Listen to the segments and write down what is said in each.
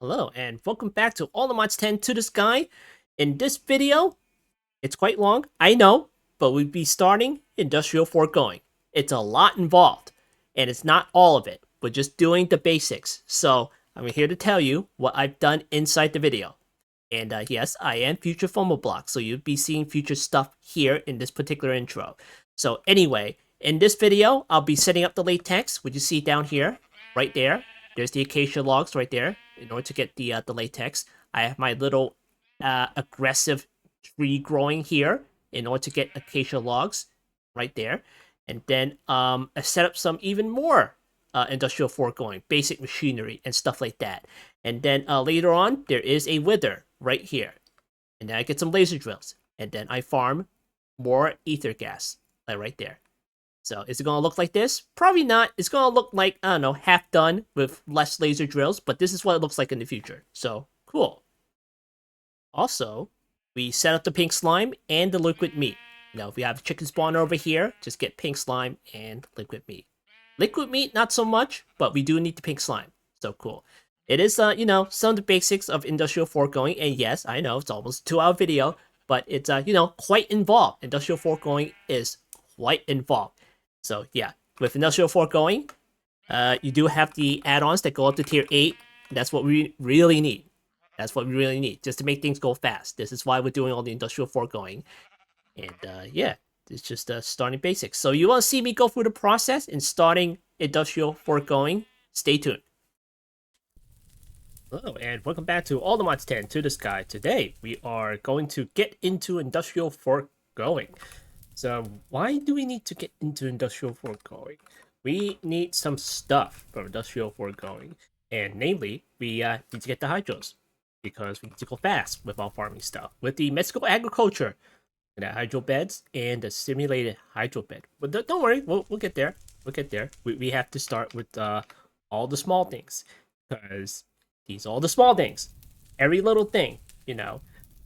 Hello and welcome back to All the Mods 10 to the Sky. In this video, it's quite long, I know, but we'll be starting Industrial Foregoing. It's a lot involved, and it's not all of it, but just doing the basics. So I'm here to tell you what I've done inside the video. And yes, I am future FOMO block, so you'll be seeing future stuff here in this particular intro. So anyway, in this video, I'll be setting up the latex, which you see down here, right there. There's the acacia logs right there. In order to get the latex, I have my little aggressive tree growing here in order to get acacia logs right there. And then I set up some even more industrial foregoing, basic machinery and stuff like that. And then later on, there is a wither right here. And then I get some laser drills. And then I farm more ether gas, like right there. So is it going to look like this? Probably not. It's going to look like, I don't know, half done with less laser drills. But this is what it looks like in the future. So, cool. Also, we set up the pink slime and the liquid meat. If we have a chicken spawner over here, just get pink slime and liquid meat. Liquid meat, not so much, but we do need the pink slime. So cool. It is, some of the basics of industrial foregoing, and yes, I know it's almost a 2-hour video, but it's, quite involved. Industrial foregoing is quite involved. So yeah, with industrial foregoing, you do have the add-ons that go up to tier 8. That's what we really need. That's what we really need, just to make things go fast. This is why we're doing all the industrial foregoing. And yeah, it's just starting basics. So you want to see me go through the process in starting industrial foregoing? Stay tuned. Hello, and welcome back to All the Mods 10 to the Sky. Today, we are going to get into industrial foregoing. So why do we need to get into industrial foregoing? We need some stuff from industrial foregoing. And namely, we need to get the hydros. Because we need to go fast with our farming stuff. With the Mexico agriculture, the hydro beds and the simulated hydro bed. But don't worry, we'll get there. We'll get there. We have to start with all the small things. Because these are all the small things. Every little thing,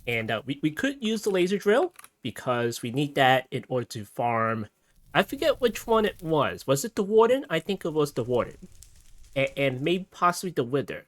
And we could use the laser drill because we need that in order to farm. I forget which one it was. Was it the warden? I think it was the warden. And maybe possibly the wither.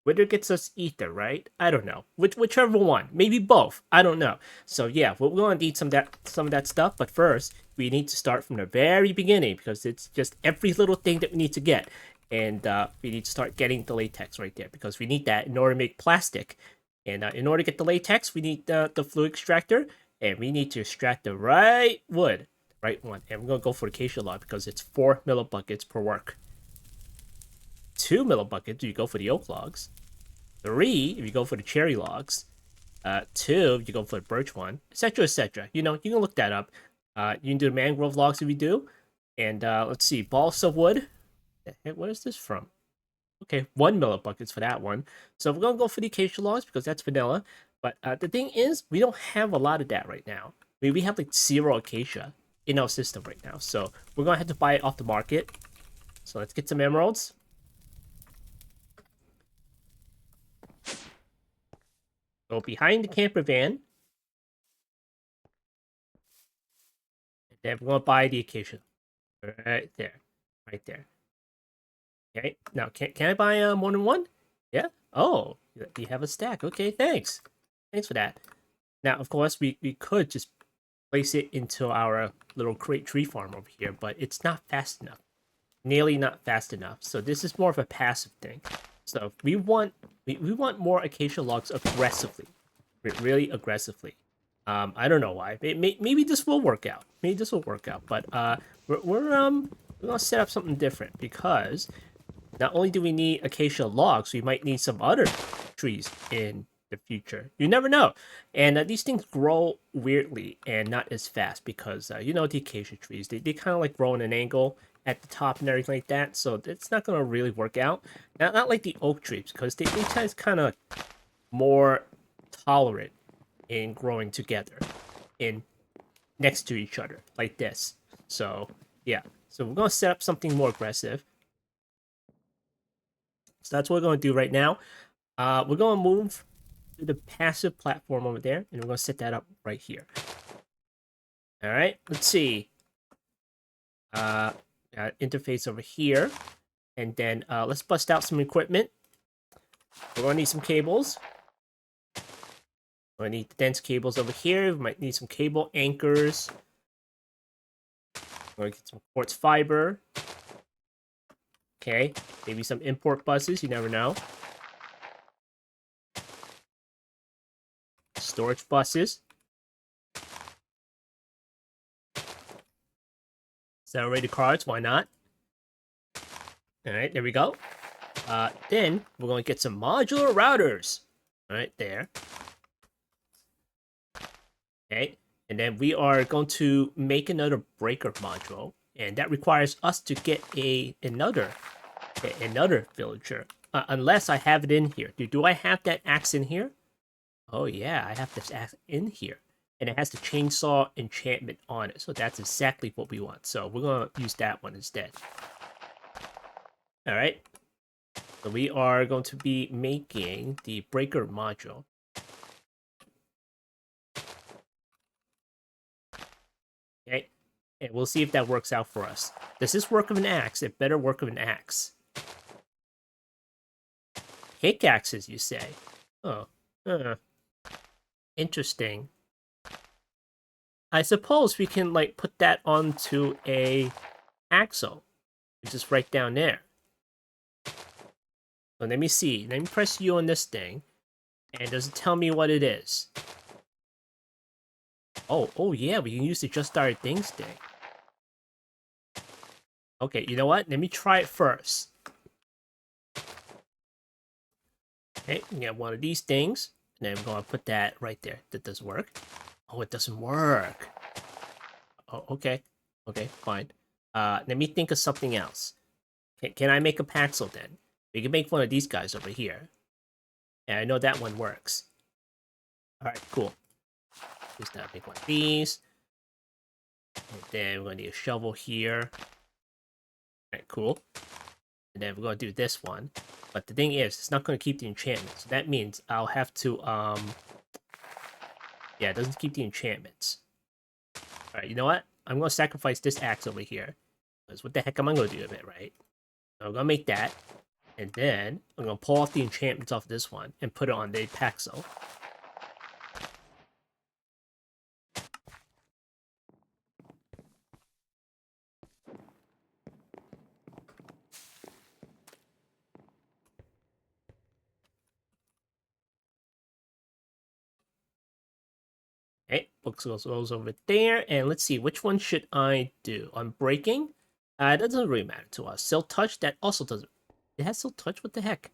Wither gets us ether, right? I don't know. Whichever one. Maybe both. I don't know. So yeah, we're gonna need some of that stuff. But first, we need to start from the very beginning because it's just every little thing that we need to get. And we need to start getting the latex right there because we need that in order to make plastic. And in order to get the latex, we need the fluid extractor. And we need to extract the right wood. The right one. And we're going to go for the acacia log because it's 4 millibuckets per work. 2 millibuckets, you go for the oak logs. 3, if you go for the cherry logs. 2, if you go for the birch one, etc., etc. You can look that up. You can do the mangrove logs if you do. And let's see, balsa wood. Where is this from? Okay, 1 millibuckets for that one. So we're gonna go for the acacia logs because that's vanilla. But the thing is, we don't have a lot of that right now. We have like 0 acacia in our system right now. So we're gonna have to buy it off the market. So let's get some emeralds. Go behind the camper van. And then we're gonna buy the acacia. Right there. Right there. Okay, now can I buy more than one? Yeah? Oh, you have a stack. Okay, thanks. Thanks for that. Now, of course, we could just place it into our little crate tree farm over here, but it's not fast enough. Nearly not fast enough. So this is more of a passive thing. So we want more acacia logs aggressively. Really aggressively. I don't know why. Maybe this will work out. Maybe this will work out. But we're gonna set up something different because not only do we need acacia logs, we might need some other trees in the future. You never know. And these things grow weirdly and not as fast because, the acacia trees, they kind of like grow in an angle at the top and everything like that. So it's not going to really work out. Not like the oak trees because they just kind of more tolerant in growing together in next to each other like this. So yeah. So we're going to set up something more aggressive. So that's what we're going to do right now. We're going to move to the passive platform over there, and we're going to set that up right here. All right, let's see. Interface over here, and then let's bust out some equipment. We're gonna need some cables. We're gonna need the dense cables over here. We might need some cable anchors. We're gonna get some quartz fiber. Okay, maybe some import buses, you never know. Storage buses. Accelerated cards, why not? Alright, there we go. Then we're going to get some modular routers. Alright, there. Okay, and then we are going to make another breaker module. And that requires us to get another villager. Unless I have it in here. Do I have that axe in here? Oh yeah, I have this axe in here. And it has the chainsaw enchantment on it. So that's exactly what we want. So we're going to use that one instead. Alright. So we are going to be making the breaker module. Okay. And we'll see if that works out for us. Does this work with an axe? It better work with an axe. Pickaxes, you say? Oh. Interesting. I suppose we can, like, put that onto a axle. Just right down there. So let me see. Let me press U on this thing. And does it tell me what it is? Oh yeah, we can use the Just Started Things thing. Okay, you know what? Let me try it first. Okay, we got one of these things. And then I'm going to put that right there. That does work. Oh, it doesn't work. Oh, okay. Okay, fine. Let me think of something else. Can I make a Paxel then? We can make one of these guys over here. And I know that one works. Alright, cool. Just make one of these. And then we're going to need a shovel here. Alright, cool. And then we're going to do this one. But the thing is, it's not going to keep the enchantments. So that means I'll have to, yeah, it doesn't keep the enchantments. Alright, you know what? I'm going to sacrifice this axe over here. Because what the heck am I going to do with it, right? So I'm going to make that. And then I'm going to pull off the enchantments off this one and put it on the Paxel. Okay, books goes over there. And let's see, which one should I do? On breaking? That doesn't really matter to us. Silk touch, that also doesn't. It has silk touch? What the heck?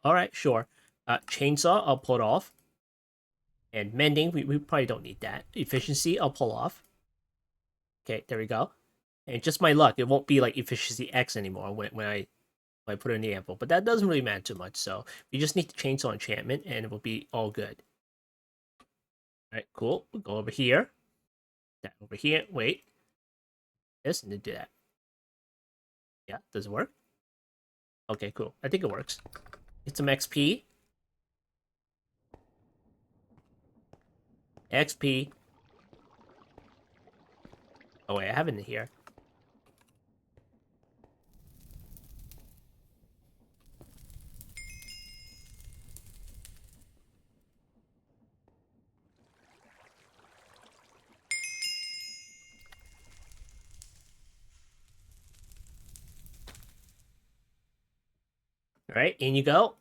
Alright, sure. Chainsaw, I'll pull it off. And mending, we probably don't need that. Efficiency, I'll pull off. Okay, there we go. And just my luck, it won't be like efficiency X anymore when I put it in the anvil. But that doesn't really matter too much. So we just need the chainsaw enchantment and it will be all good. Alright, cool. We'll go over here. That over here. Wait. This and then do that. Yeah, does it work? Okay, cool. I think it works. Get some XP. XP. Oh wait, I have it in here. Alright, in you go.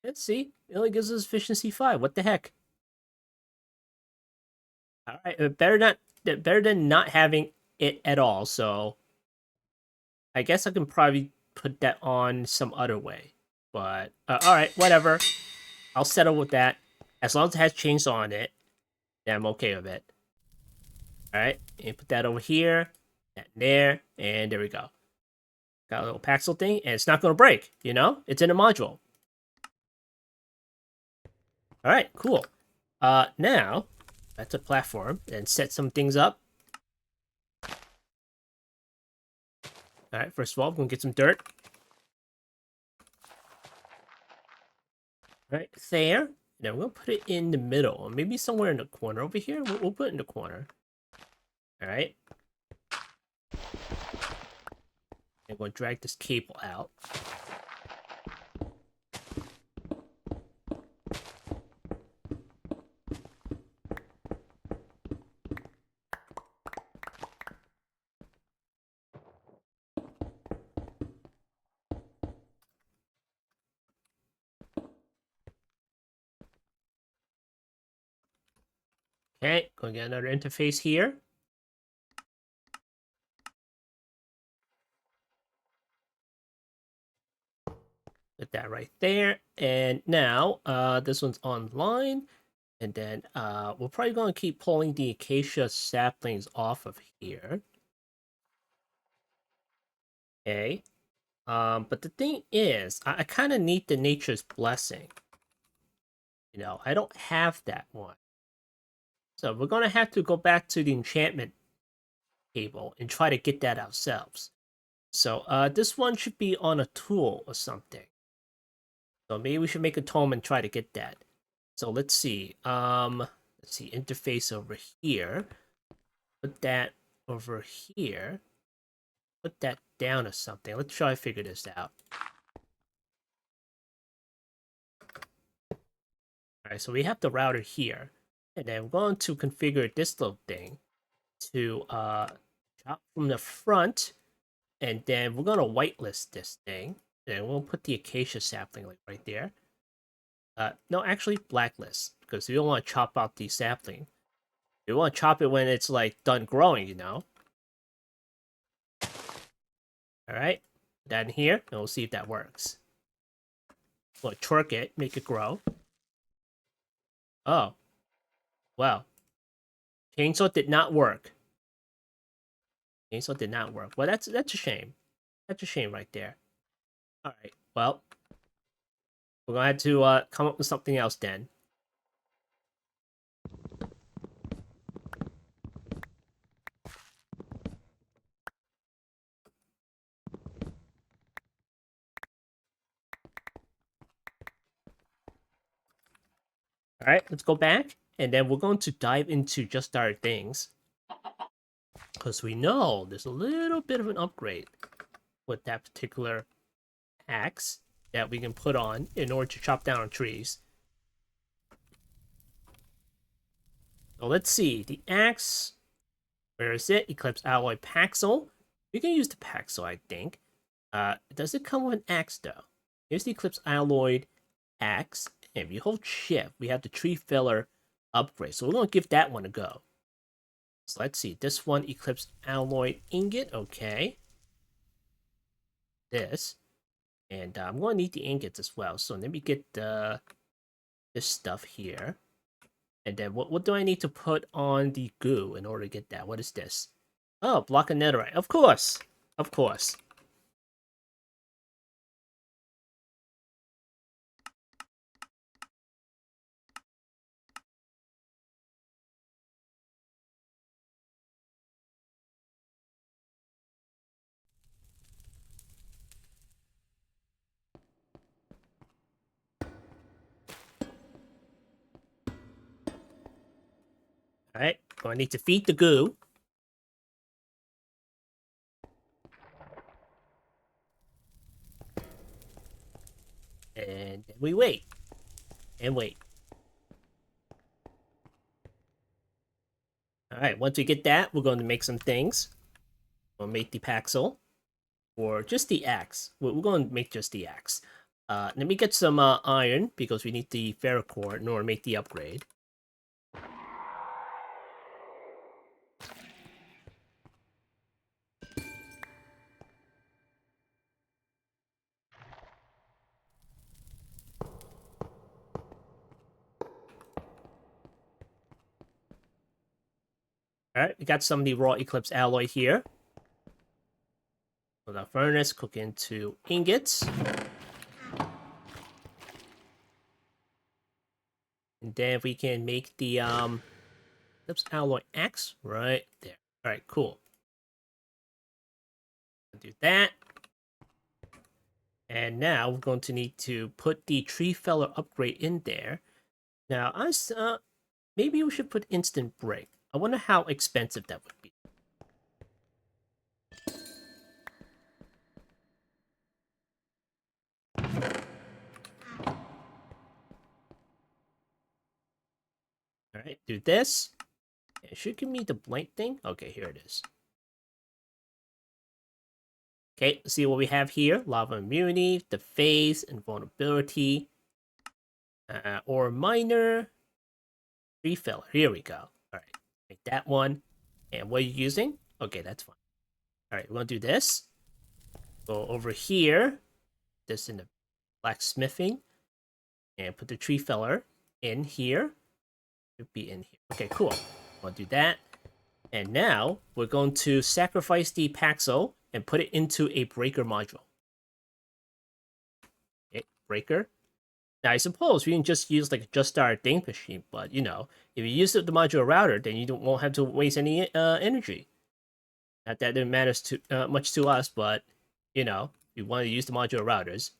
Let's see. It only gives us efficiency 5. What the heck? Alright, better than not having it at all, so I guess I can probably put that on some other way. But alright, whatever. I'll settle with that. As long as it has chainsaw on it, then I'm okay with it. Alright, and put that over here, that there, and there we go. Got a little Paxel thing, and it's not going to break, you know? It's in a module. Alright, cool. Now, that's a platform, and set some things up. Alright, first of all, we're going to get some dirt. Alright, there. Now we're going to put it in the middle, or maybe somewhere in the corner over here. We'll put it in the corner. Alright. And we'll drag this cable out. Okay, gonna get another interface here. Put that right there. And now, this one's online. And then we're probably going to keep pulling the acacia saplings off of here. Okay. But the thing is, I kind of need the nature's blessing. You know, I don't have that one. So we're going to have to go back to the enchantment table and try to get that ourselves. So this one should be on a tool or something. So maybe we should make a tome and try to get that. So let's see. Let's see, interface over here. Put that over here. Put that down or something. Let's try to figure this out. Alright, so we have the router here. And then we're going to configure this little thing to chop from the front. And then we're going to whitelist this thing. And we'll put the acacia sapling like right there. No, actually blacklist. Because we don't want to chop out the sapling. We want to chop it when it's like done growing, you know? Alright. Put that in here, and we'll see if that works. We'll twerk it, make it grow. Oh. Well. Chainsaw did not work. Chainsaw did not work. Well, that's a shame. That's a shame right there. Alright, well. We're gonna have to come up with something else then. Alright, let's go back. And then we're going to dive into just our things. Because we know there's a little bit of an upgrade with that particular axe that we can put on in order to chop down trees. So let's see. The axe, where is it? Eclipse Alloy Paxel. We can use the Paxel, I think. Does it come with an axe, though? Here's the Eclipse Alloy axe. And if you hold shift, we have the tree filler upgrade. So we're going to give that one a go. So let's see. This one, Eclipse Alloy Ingot. Okay. This. And I'm going to need the ingots as well. So let me get this stuff here. And then what do I need to put on the goo in order to get that? What is this? Oh, block of netherite. Of course. Of course. Alright, going to need to feed the goo. And we wait. And wait. Alright, once we get that, we're going to make some things. We'll make the Paxel. Or just the axe. We're going to make just the axe. Let me get some iron, because we need the ferrocore in order to make the upgrade. Alright, we got some of the raw Eclipse alloy here. So the furnace, cook into ingots. And then we can make the Eclipse alloy axe right there. Alright, cool. Do that. And now we're going to need to put the tree feller upgrade in there. Now, maybe we should put instant break. I wonder how expensive that would be. Alright, do this. It should give me the blank thing. Okay, here it is. Okay, let's see what we have here. Lava immunity, the phase, and vulnerability. Or minor. Tree filler. Here we go. Alright, make that one. And what are you using? Okay, that's fine. Alright, we're gonna do this. Go over here. This in the blacksmithing. And put the tree feller in here. Should be in here. Okay, cool. I'll do that. And now we're going to sacrifice the Paxel and put it into a breaker module. Okay, breaker. Now I suppose we can just use like just our ding machine, but you know, if you use the modular router, then you won't have to waste any energy. Not that it matters too much to us, but you know, we want to use the modular routers.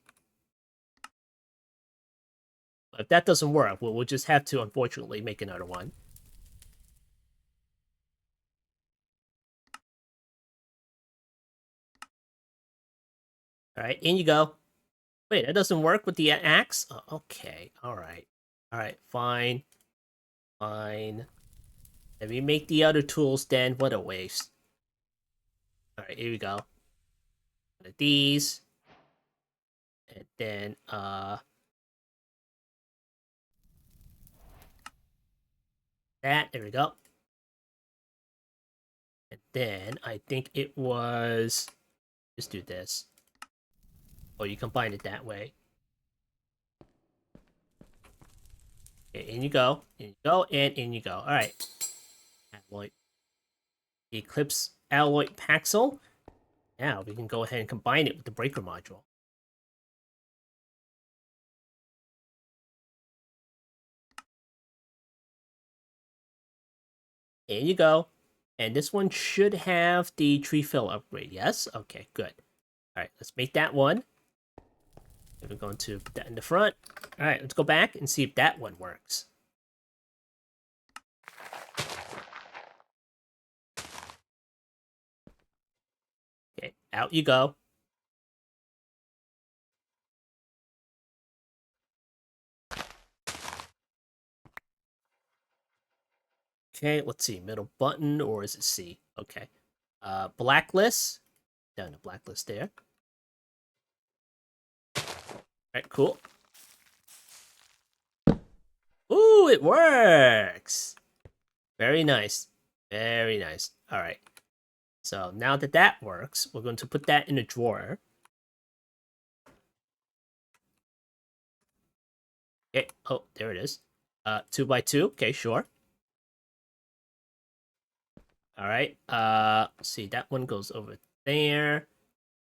But if that doesn't work, we'll just have to unfortunately make another one. All right, in you go. Wait, that doesn't work with the axe? Oh, okay, all right. All right, fine. Fine. Let me make the other tools then. What a waste. All right, here we go. One of these. And then, that. There we go. And then, I think it was... Just do this. Oh, you combine it that way. Okay, in you go. In you go, and in you go. All right. Alloy. Eclipse Alloy Paxel. Now, we can go ahead and combine it with the breaker module. In you go. And this one should have the tree fill upgrade. Yes? Okay, good. All right, let's make that one. We're going to put that in the front. All right, let's go back and see if that one works. Okay, out you go. Okay, let's see. Middle button, or is it C? Okay. Blacklist. Down the blacklist there. All right, cool. Ooh, it works! Very nice. Very nice. All right. So now that that works, we're going to put that in a drawer. Okay. Oh, there it is. 2x2. Okay, sure. All right. Let's see. That one goes over there.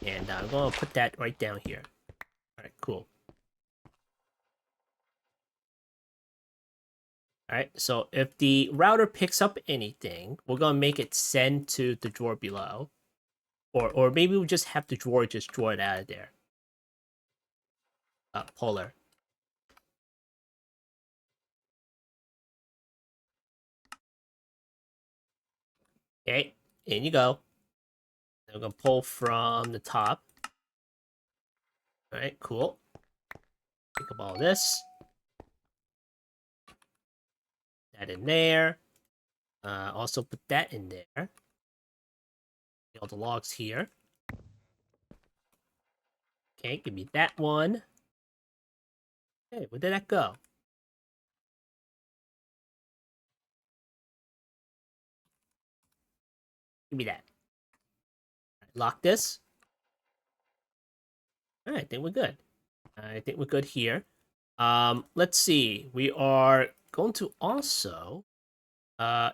And I'm going to put that right down here. All right, cool. All right, so if the router picks up anything, we're going to make it send to the drawer below. Or maybe we just have the drawer just draw it out of there. Polar. Okay, in you go. I'm going to pull from the top. All right, cool. Pick up all this. That in there. Also put that in there. All the logs here. Okay, give me that one. Hey, where did that go? Give me that. Right, lock this. All right, I think we're good. I think we're good here. Let's see. We are going to also...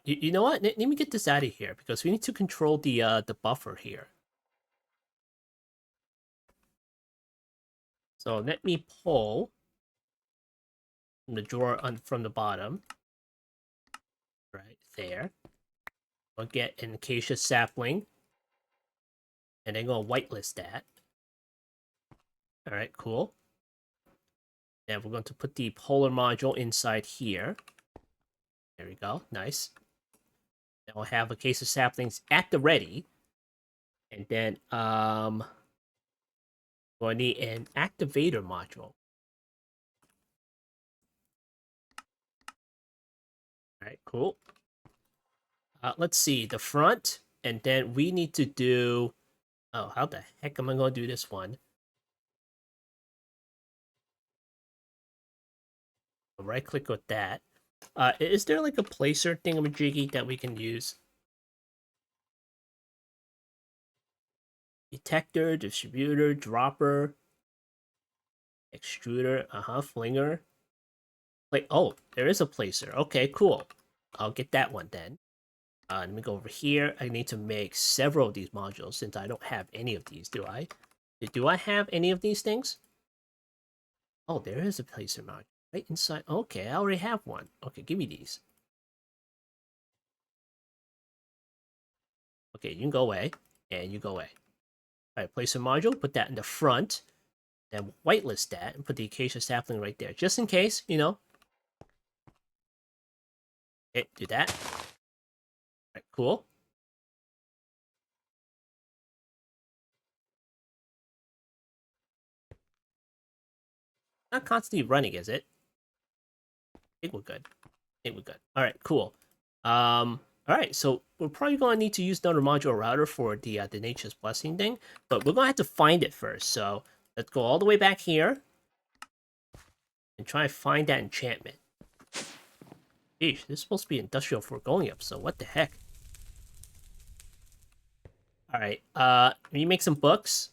you know what? Let me get this out of here, because we need to control the buffer here. So let me pull from the drawer from the bottom. Right there. I'll get an acacia sapling. And then go whitelist that. Alright, cool. And we're going to put the polar module inside here. There we go. Nice. Then we'll have acacia saplings at the ready. And then we'll need an activator module. Alright, cool. Let's see, the front, and then we need to do... Oh, how the heck am I going to do this one? Right click with that. Is there like a placer thingamajiggy that we can use? Detector, distributor, dropper, extruder, flinger. Like, oh, there is a placer. Okay, cool. I'll get that one then. Let me go over here. I need to make several of these modules since I don't have any of these, do I? Do I have any of these things? Oh, there is a placer module right inside. Okay, I already have one. Okay, give me these. Okay, you can go away, and you go away. All right, placer module, put that in the front, then whitelist that, and put the acacia sapling right there, just in case, you know. Okay, do that. All right, cool. Not constantly running, is it? I think we're good. I think we're good. All right, cool. All right, so we're probably going to need to use another module router for the Nature's Blessing thing, but we're going to have to find it first. So let's go all the way back here and try and find that enchantment. Geez, this is supposed to be Industrial Foregoing episode. What the heck? All right, let me make some books.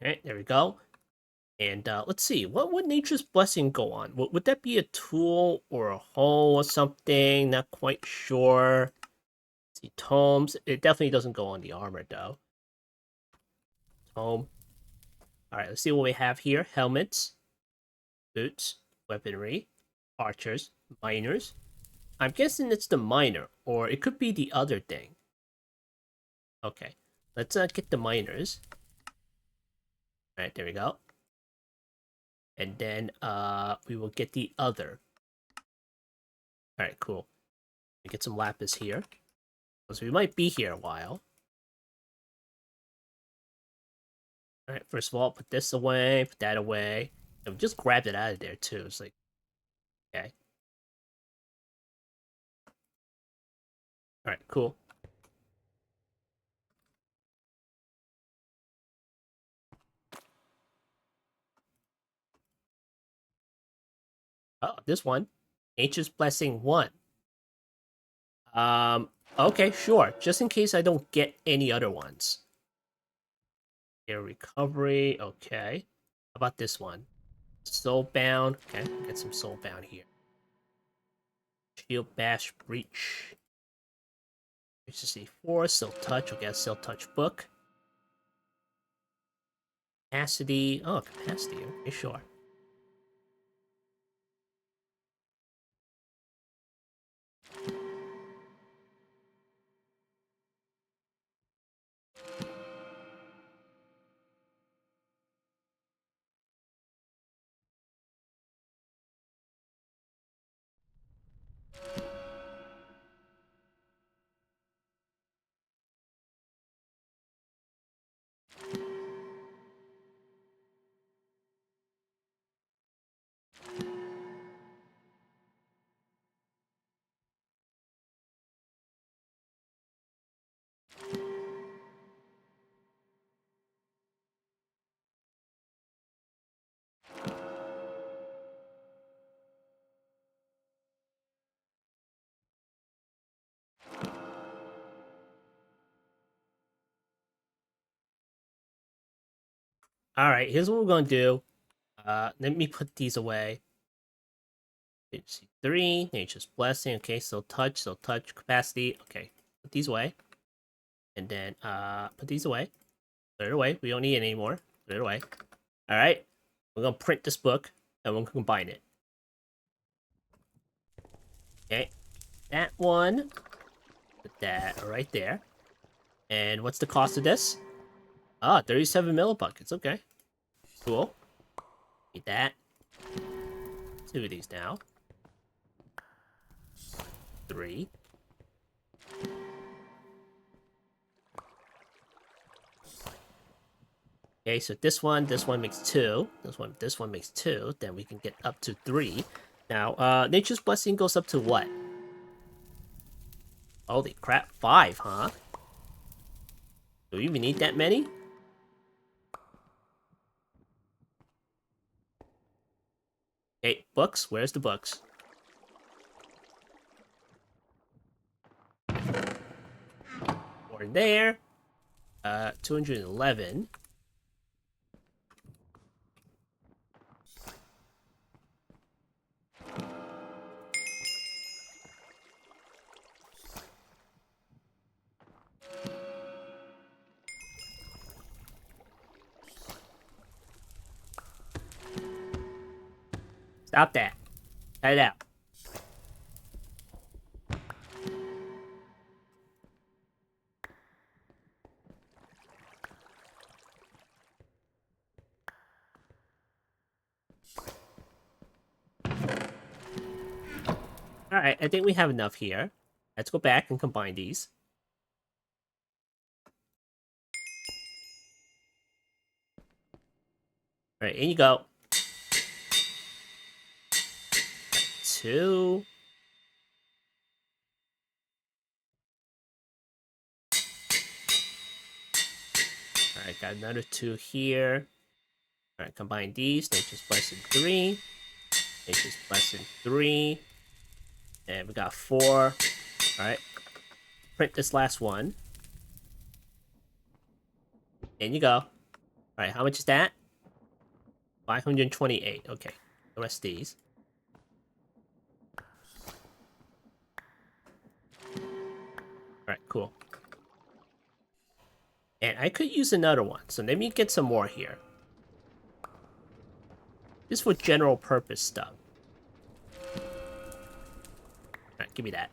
All right, there we go. And let's see, what would Nature's Blessing go on? Would that be a tool or a hole or something? Not quite sure. Let's see, tomes. It definitely doesn't go on the armor, though. Tome. All right, let's see what we have here. Helmets, boots, weaponry, archers, miners. I'm guessing it's the miner, or it could be the other thing. Okay, let's get the miners. All right, there we go. And then we will get the other. All right, cool. We get some lapis here. So we might be here a while. All right, first of all, put this away, put that away. And we just grabbed it out of there too. It's like, okay. All right, cool. Oh, this one. Nature's Blessing 1. Okay, sure. Just in case I don't get any other ones. Air recovery, okay. How about this one? Soulbound. Okay, get some soulbound here. Shield bash breach. HC4, Silk Touch. Okay, Silk Touch book. Capacity. Oh, capacity. Okay, sure. All right, here's what we're gonna do. Let me put these away. HC3, Nature's Blessing. Okay, so touch, capacity. Okay, put these away. And then put these away. Put it away. We don't need it anymore. Put it away. All right, we're gonna print this book and we're gonna combine it. Okay, that one. Put that right there. And what's the cost of this? Ah, 37 millibuckets. Okay, cool. Need that. 2 of these now. 3. Okay, so this one makes 2. This one makes 2. Then we can get up to 3. Now, Nature's Blessing goes up to what? Holy crap, 5, huh? Do we even need that many? Okay, books. Where's the books? Or there. 211. Stop that. Cut it out. Alright, I think we have enough here. Let's go back and combine these. Alright, in you go. 2. Alright, got another 2 here. Alright, combine these. Nature's Blessing 3. Nature's Blessing 3. And we got 4. Alright. Print this last one. In you go. Alright, how much is that? 528. Okay. The rest of these. Alright, cool. And I could use another one, so let me get some more here. Just for general purpose stuff. Alright, give me that.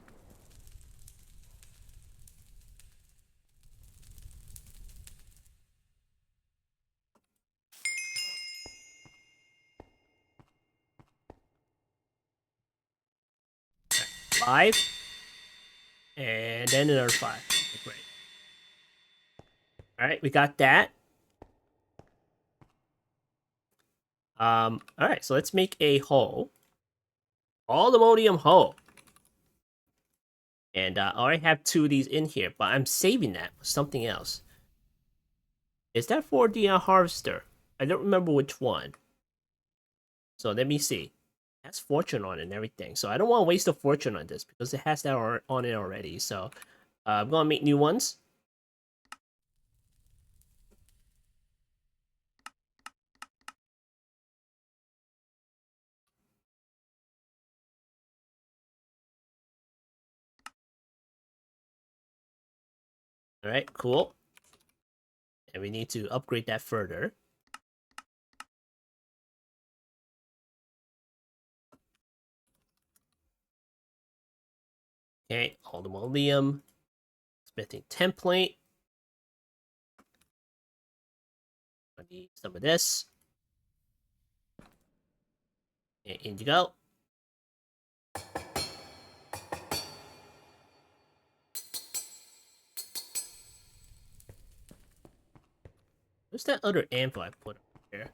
Right, 5. And then another 5. Okay, great. Alright, we got that. Alright, so let's make a hole. Aluminium hole. And I already have 2 of these in here, but I'm saving that for something else. Is that for the harvester? I don't remember which one. So let me see. It has fortune on it and everything. So I don't want to waste a fortune on this because it has that on it already. So I'm going to make new ones. Alright, cool. And we need to upgrade that further. Okay, aluminium. Smithing template. I need some of this. And in you go. What's that other anvil I put up there?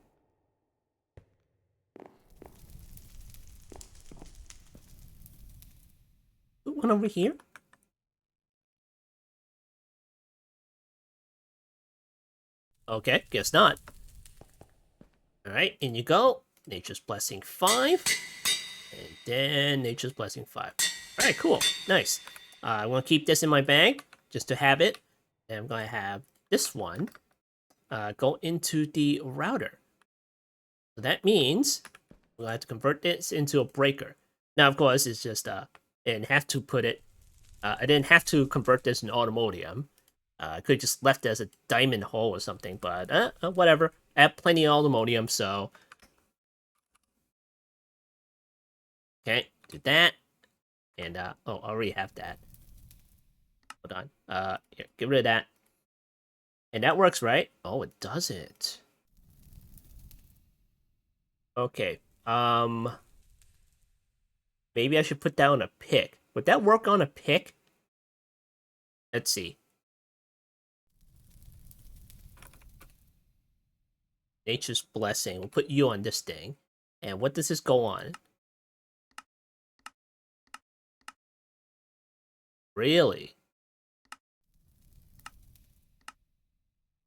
One over here? Okay, guess not. Alright, in you go. Nature's Blessing 5. And then Nature's Blessing 5. Alright, cool. Nice. I want to keep this in my bag, just to have it. And I'm going to have this one go into the router. So that means we'll have to convert this into a breaker. Now, of course, it's just, I didn't have to put it, I didn't have to convert this in automotium. I could have just left it as a diamond hole or something, but whatever. I have plenty of automotium, so. Okay, do that. And, oh, I already have that. Hold on. Here, get rid of that. And that works, right? Oh, it doesn't. Okay. Maybe I should put that on a pick. Would that work on a pick? Let's see. Nature's blessing. We'll put you on this thing. And what does this go on? Really?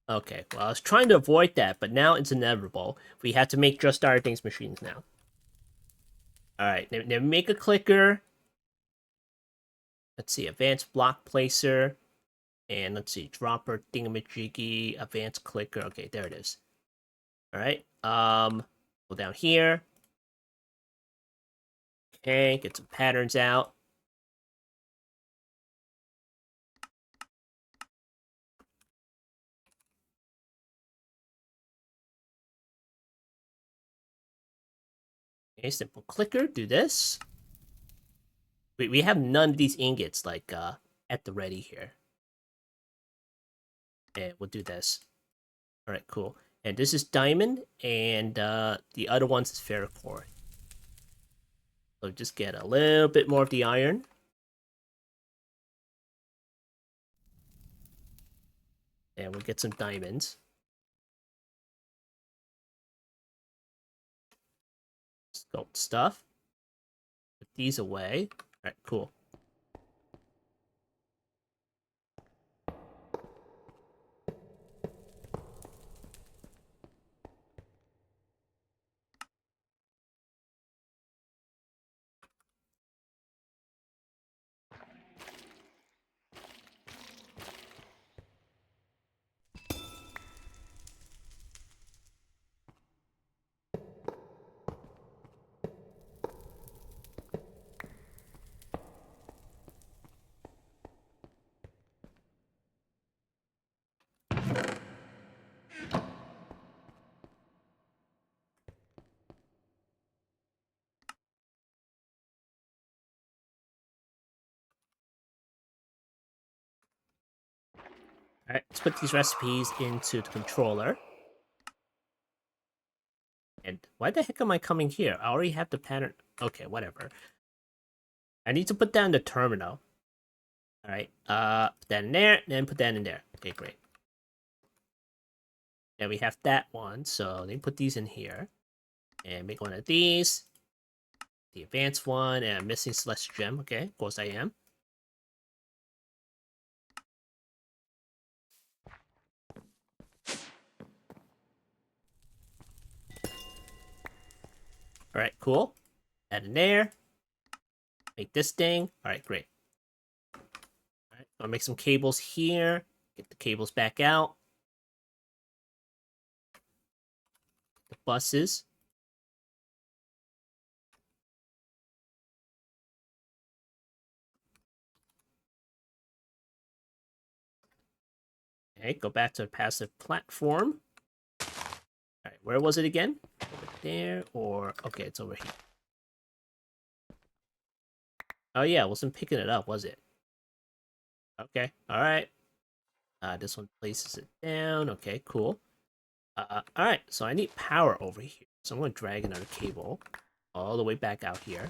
Okay, well, I was trying to avoid that, but now it's inevitable. We have to make just our things machines now. Alright, now make a clicker. Let's see, advanced block placer. And let's see, dropper, thingamajiggy, advanced clicker. Okay, there it is. Alright, go down here. Okay, get some patterns out. Okay, simple clicker, do this. We have none of these ingots, like, at the ready here. And we'll do this. Alright, cool. And this is diamond, and the other ones is ferrocore. So just get a little bit more of the iron. And we'll get some diamonds. Gold stuff. Put these away. Alright, cool. Alright, let's put these recipes into the controller. And why the heck am I coming here? I already have the pattern. Okay, whatever. I need to put that in the terminal. Alright, put that in there, then put that in there. Okay, great. And we have that one, so let me put these in here. And make one of these. The advanced one, and I'm missing Celestial Gem. Okay, of course I am. Alright, cool. Add in there. Make this thing. Alright, great. Alright, I'll make some cables here. Get the cables back out. The buses. Okay, go back to the passive platform. Alright, where was it again? Over there, or... Okay, it's over here. Oh yeah, I wasn't picking it up, was it? Okay, alright. This one places it down. Okay, cool. Alright, so I need power over here. So I'm going to drag another cable all the way back out here.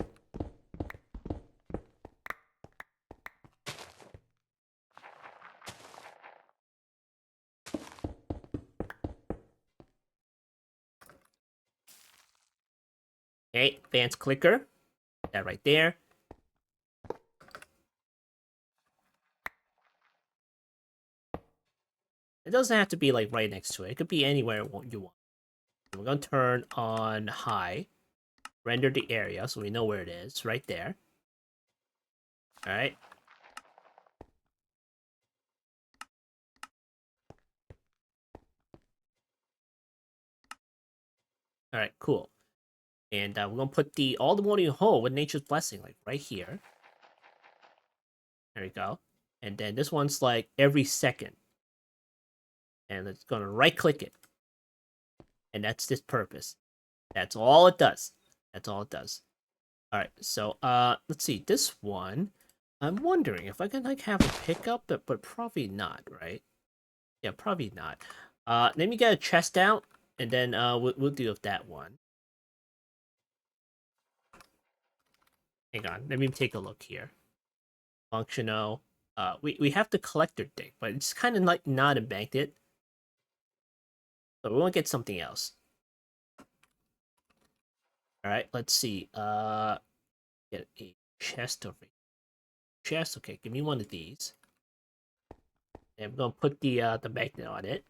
Okay, advanced clicker. That right there. It doesn't have to be like right next to it. It could be anywhere you want. We're going to turn on high. Render the area so we know where it is. Right there. Alright. Alright, cool. And we're going to put all the morning hole with Nature's Blessing, like right here. There we go. And then this one's like every second. And it's going to right click it. And that's this purpose. That's all it does. That's all it does. Alright, so let's see. This one, I'm wondering if I can like have a pickup, but probably not, right? Yeah, probably not. Let me get a chest out, and then we'll deal with that one. Hang on, let me take a look here. Functional. We have the collector thing, but it's kind of like not embanked it. But we want to get something else. All right, let's see. Get a chest over here. Chest. Okay, give me one of these. And we're gonna put the magnet on it.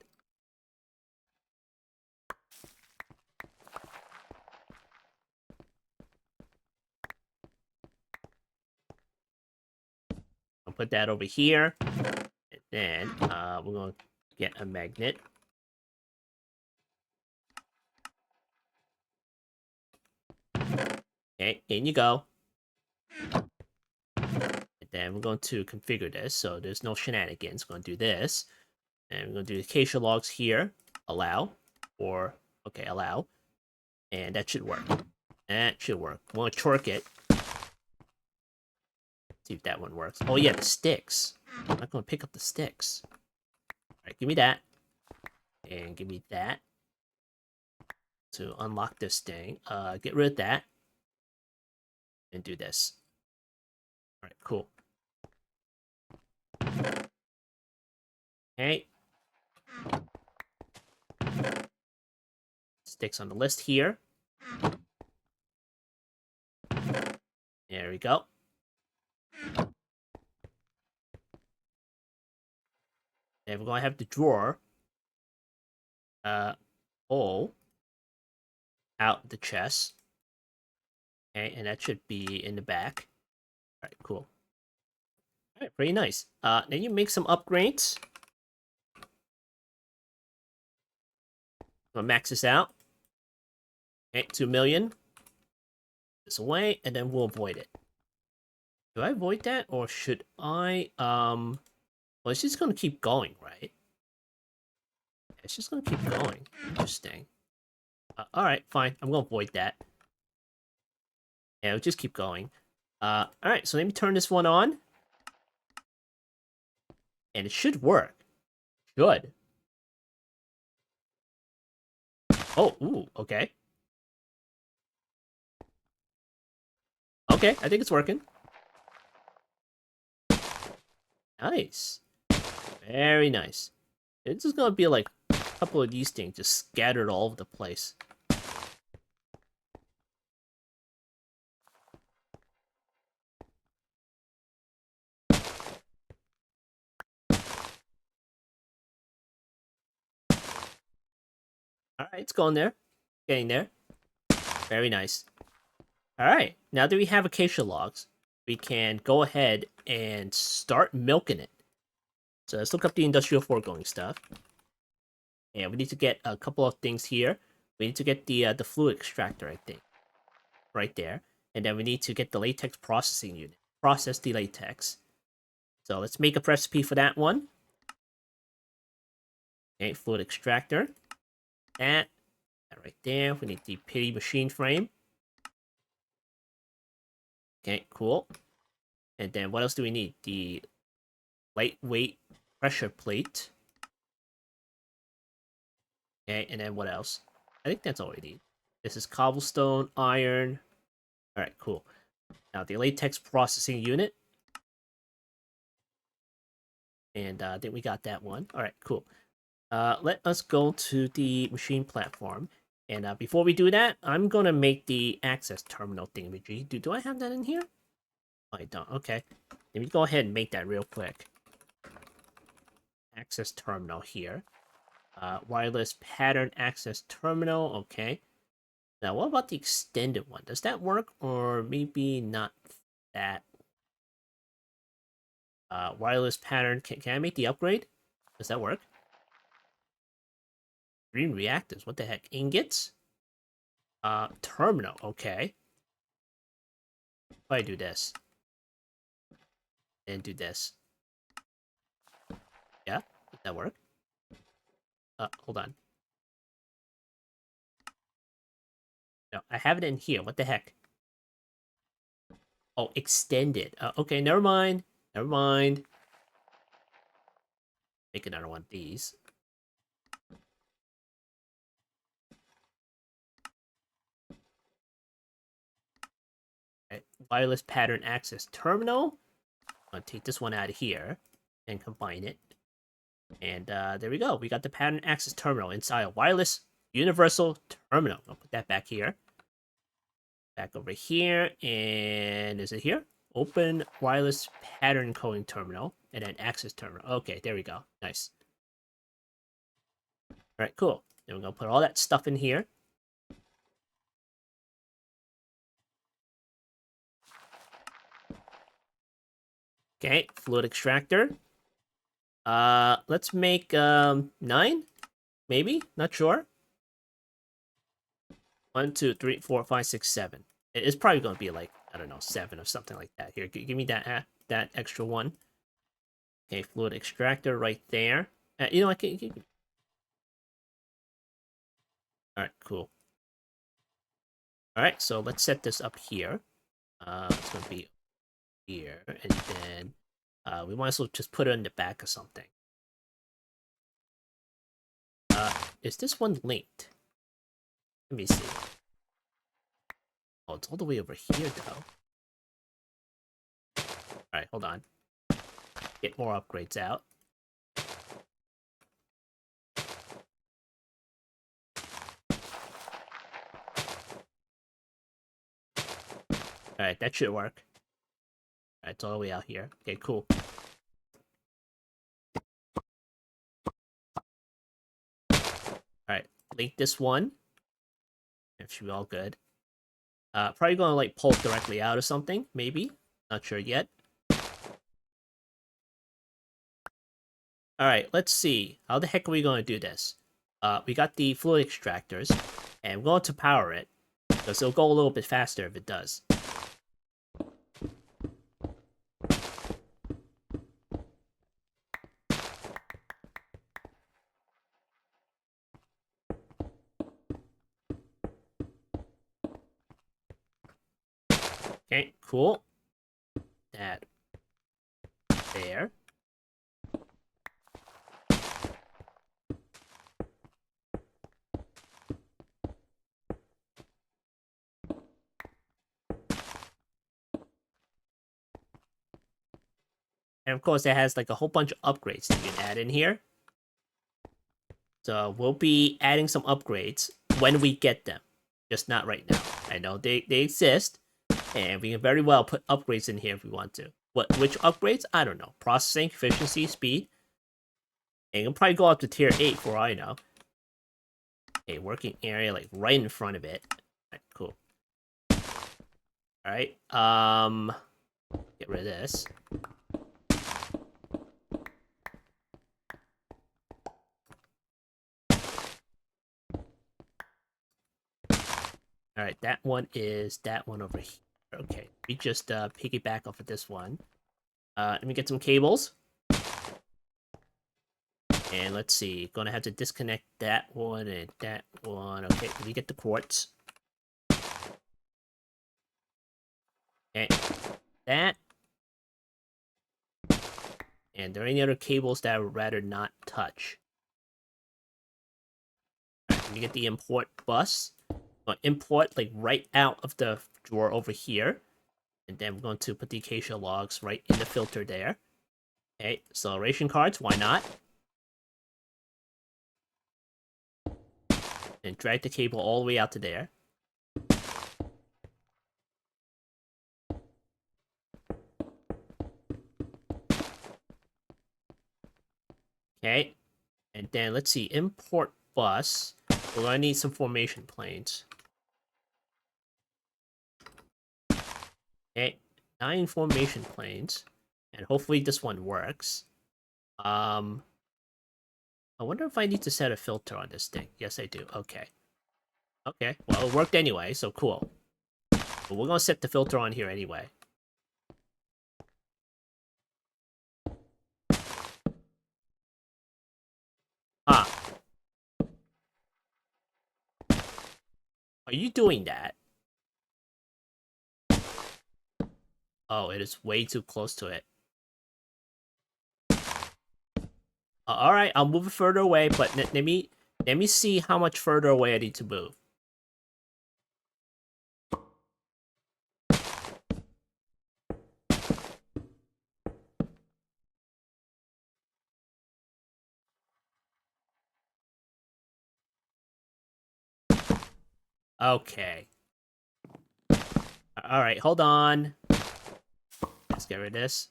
I'll put that over here. And then we're gonna get a magnet. Okay, in you go. And then we're going to configure this so there's no shenanigans. We're going to do this. And we're going to do acacia logs here. Allow. Or, okay, allow. And that should work. That should work. We want to torque it. See if that one works. Oh yeah, the sticks. I'm not going to pick up the sticks. Alright, give me that. And give me that. To unlock this thing. Get rid of that. And do this. Alright, cool. Okay. Sticks on the list here. There we go. And we're going to have the drawer pull out the chest. Okay, and that should be in the back. Alright, cool. Alright, pretty nice. Then you make some upgrades. I'm gonna max this out. Okay, 2 million. This away, and then we'll avoid it. Do I avoid that, or should I, well, it's just gonna keep going, right? It's just gonna keep going. Interesting. Alright, fine. I'm gonna avoid that. Yeah, it'll just keep going. Alright, so let me turn this one on. And it should work. Good. Oh, ooh, okay. Okay, I think it's working. Nice. Very nice. It's just gonna be like a couple of these things just scattered all over the place. Alright, it's going there. Getting there. Very nice. Alright, now that we have acacia logs, we can go ahead and start milking it. So let's look up the industrial foregoing stuff. And we need to get a couple of things here. We need to get the fluid extractor, I think. Right there. And then we need to get the latex processing unit. Process the latex. So let's make a recipe for that one. Okay, fluid extractor. That right there. We need the pity machine frame. Okay, cool. And then what else do we need? The lightweight pressure plate. Okay, and then what else? I think that's all we need. This is cobblestone, iron. Alright, cool. Now the latex processing unit. And I think we got that one. Alright, cool. Let us go to the machine platform. And before we do that, I'm going to make the access terminal thingamajig. Do I have that in here? Oh, I don't. Okay. Let me go ahead and make that real quick. Access terminal here. Wireless pattern access terminal. Okay. Now, what about the extended one? Does that work? Or maybe not that? Wireless pattern. Can I make the upgrade? Does that work? Green reactors. What the heck? Ingots? Terminal. Okay. If I do this. And do this. Yeah? Does that work? Hold on. No, I have it in here. What the heck? Oh, extended. Okay, never mind. Never mind. Make another one of these. Okay. Wireless pattern access terminal. I'm gonna take this one out of here and combine it. And there we go. We got the pattern access terminal inside a wireless universal terminal. I'll put that back here. Back over here. And is it here? Open wireless pattern coding terminal. And then access terminal. Okay, there we go. Nice. All right, cool. Then we're going to put all that stuff in here. Okay, fluid extractor. Let's make 9, maybe. Not sure. 1, 2, 3, 4, 5, 6, 7. It's probably gonna be like, I don't know, 7 or something like that. Here, give me that extra one. Okay, fluid extractor right there. You know, I can. All right, cool. All right, so let's set this up here. It's gonna be here, and then we might as well just put it in the back of something. Is this one linked? Let me see. Oh, it's all the way over here, though. Alright, hold on. Get more upgrades out. Alright, that should work. Alright, it's all the way out here. Okay, cool. Alright, link this one. It should be all good. Probably gonna like pull it directly out or something, maybe. Not sure yet. Alright, let's see. How the heck are we gonna do this? We got the fluid extractors, and we're going to power it, because it'll go a little bit faster if it does. Okay, cool. That there. And of course, it has like a whole bunch of upgrades that you can add in here. So we'll be adding some upgrades when we get them, just not right now. I know they exist, and we can very well put upgrades in here if we want to. Which upgrades? I don't know. Processing, efficiency, speed. And you can probably go up to tier 8 for all I know. A working area like right in front of it. Right, cool. Alright, get rid of this. Alright, that one is that one over here. Okay, we just piggyback off of this one. Let me get some cables. And let's see, gonna have to disconnect that one and that one. Okay, let me get the quartz. Okay, that. And there are any other cables that I would rather not touch. Alright, let me get the import bus. I'm gonna import like right out of the drawer over here. And then we're going to put the acacia logs right in the filter there. Okay, acceleration cards, why not? And drag the cable all the way out to there. Okay, and then let's see, import bus. We're gonna need some formation planes. Okay, 9 formation planes, and hopefully this one works. I wonder if I need to set a filter on this thing. Yes, I do. Okay. Okay, well, it worked anyway, so cool. But we're gonna set the filter on here anyway. Ah. Are you doing that? Oh, it is way too close to it. Alright, I'll move it further away, but let me see how much further away I need to move. Okay. Alright, hold on. Let's get rid of this.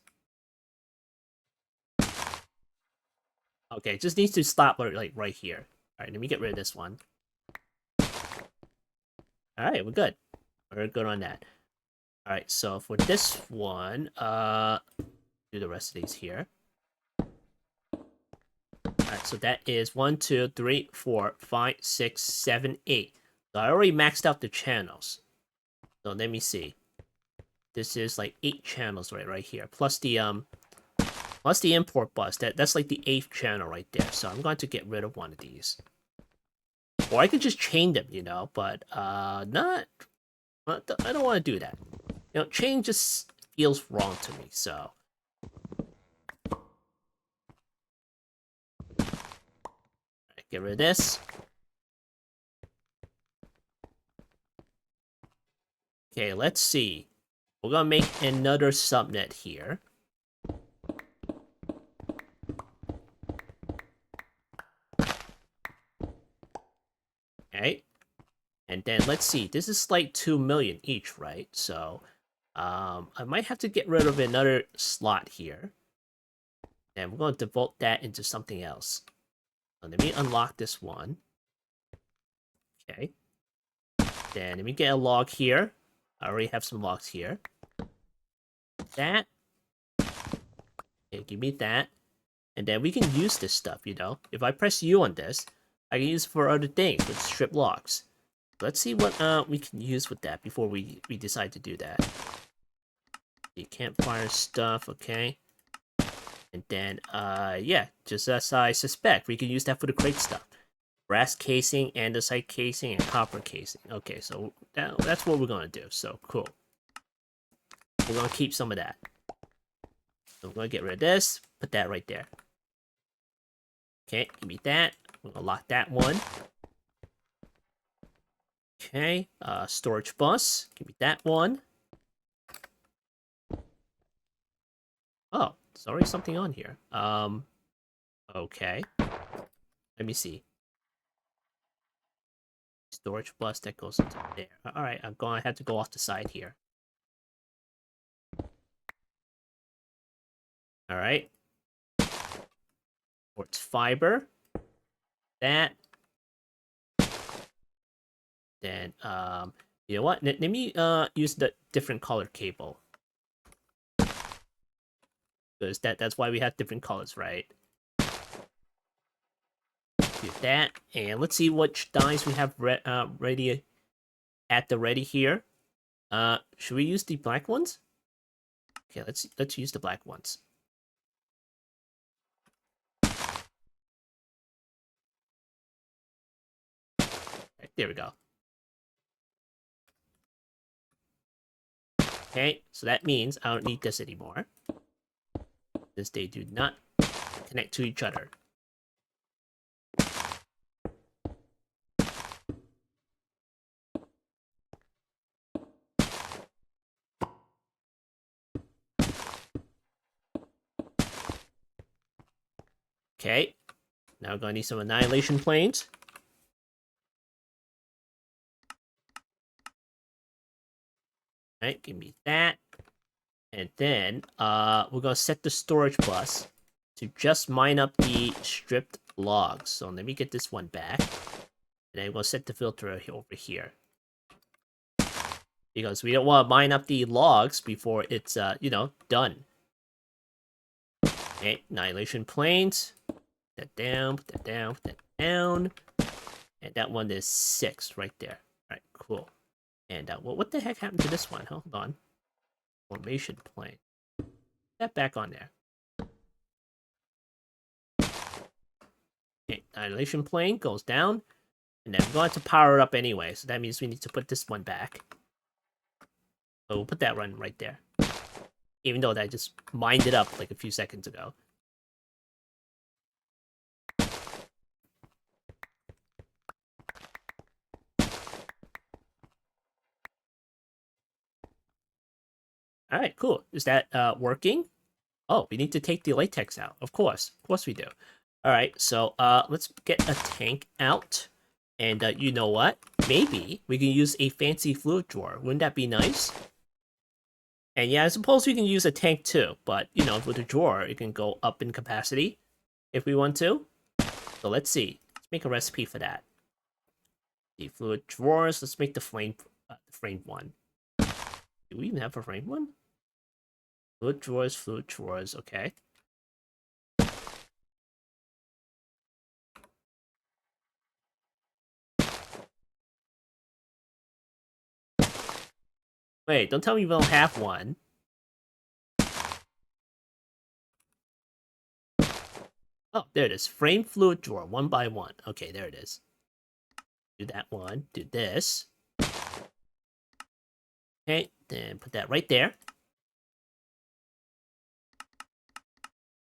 Okay, just needs to stop like right here. Alright, let me get rid of this one. Alright, we're good. We're good on that. Alright, so for this one, do the rest of these here. Alright, so that is 1, 2, 3, 4, 5, 6, 7, 8. So I already maxed out the channels. So let me see. This is like 8 channels right here. Plus the import bus. That's like the 8th channel right there. So I'm going to get rid of one of these. Or I could just chain them, you know, but I don't want to do that. You know, chain just feels wrong to me, so. Alright, get rid of this. Okay, let's see. We're gonna make another subnet here. Okay. And then let's see. This is like 2 million each, right? So I might have to get rid of another slot here. And we're going to devote that into something else. So let me unlock this one. Okay. Then let me get a log here. I already have some logs here. That. Okay, give me that. And then we can use this stuff, you know. If I press U on this, I can use it for other things with strip logs. Let's see what we can use with that before we decide to do that. The campfire stuff, okay. And then, yeah, just as I suspect, we can use that for the crate stuff. Brass casing, andesite casing, and copper casing. Okay, so that's what we're gonna do. So, cool. We're gonna keep some of that. So we're gonna get rid of this, put that right there. Okay, give me that. We're gonna lock that one. Okay, storage bus. Give me that one. Oh, there's already something on here. Okay. Let me see. Storage bus that goes into there. Alright, I'm gonna have to go off the side here. Alright. Quartz fiber. That. Then, you know what? Let me use the different color cable. Because that's why we have different colors, right? Do that, and let's see which dyes we have ready at the ready here. Should we use the black ones? Okay, let's use the black ones. Right, there we go. Okay, so that means I don't need this anymore. Since they do not connect to each other. Okay, now we're gonna need some annihilation planes. Alright, give me that. And then, we're gonna set the storage bus to just mine up the stripped logs. So let me get this one back. And then we'll set the filter over here. Because we don't want to mine up the logs before it's, you know, done. Okay, annihilation planes. Put that down, put that down, put that down. And that one is 6 right there. Alright, cool. And what the heck happened to this one? Hold on. Formation plane. Put that back on there. Okay, annihilation plane goes down. And then we're going to power it up anyway, so that means we need to put this one back. So we'll put that one right there. Even though that just mined it up like a few seconds ago. Alright, cool. Is that working? Oh, we need to take the latex out. Of course we do. Alright, so let's get a tank out. And you know what? maybe we can use a fancy fluid drawer. Wouldn't that be nice? And yeah, I suppose we can use a tank too, but you know, with a drawer, it can go up in capacity if we want to. So let's see. Let's make a recipe for that. The fluid drawers. Let's make the frame one. Do we even have a frame one? Fluid drawers. Okay. Wait, don't tell me we don't have one. Oh, there it is. Frame fluid drawer, 1x1. Okay, there it is. Do that one. Do this. Okay, then put that right there.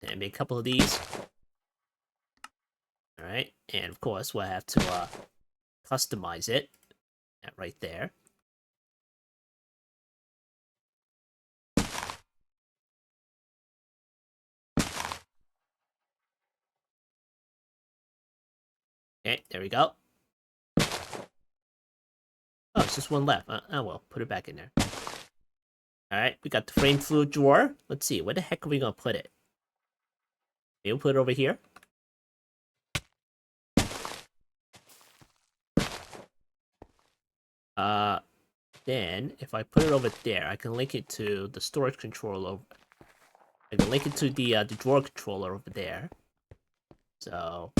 And make a couple of these. Alright, and of course we'll have to customize it. That right there. Okay, there we go. Oh, it's just one left. Oh well, put it back in there. Alright, we got the frame fluid drawer. Let's see, where the heck are we gonna put it? Maybe we'll put it over here. Then, if I put it over there, I can link it to the storage controller. I can link it to the drawer controller over there. So,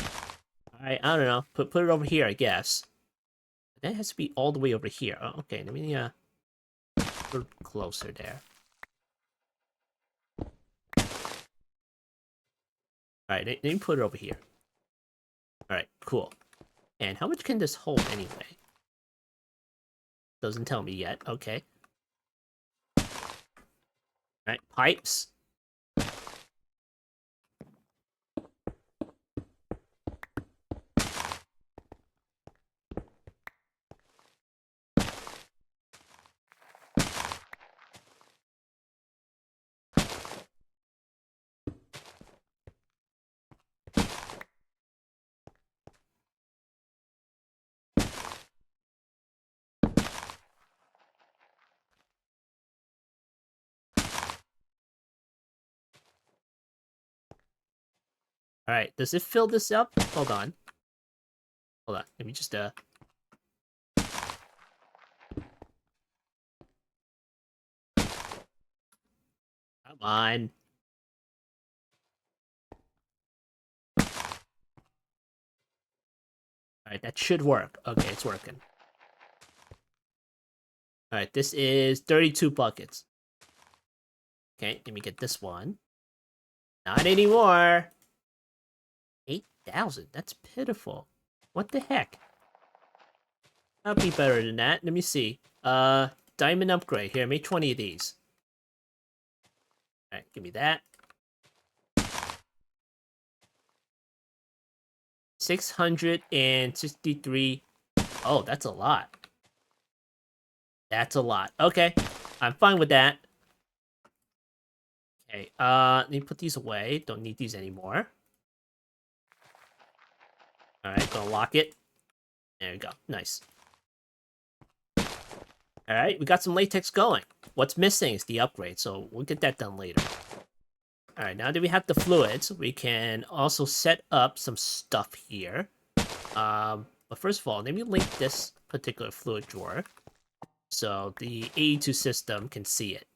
I don't know. Put it over here, I guess. That has to be all the way over here. Oh, okay, let me put it closer there. Alright, let me put it over here. Alright, cool. And how much can this hold anyway? Doesn't tell me yet. Okay. Alright, pipes. Alright, does it fill this up? Hold on. Hold on. Let me just Come on. Alright, that should work. Okay, it's working. Alright, this is 32 buckets. Okay, let me get this one. Not anymore. 8,000. That's pitiful. What the heck? I'll be better than that. Let me see. Diamond upgrade. Here, make 20 of these. Alright, give me that. 663. Oh, that's a lot. That's a lot. Okay, I'm fine with that. Okay, let me put these away. Don't need these anymore. Alright, gonna lock it. There we go. Nice. Alright, we got some latex going. What's missing is the upgrade, so we'll get that done later. Alright, now that we have the fluids, we can also set up some stuff here. But first of all, let me link this particular fluid drawer so the AE2 system can see it.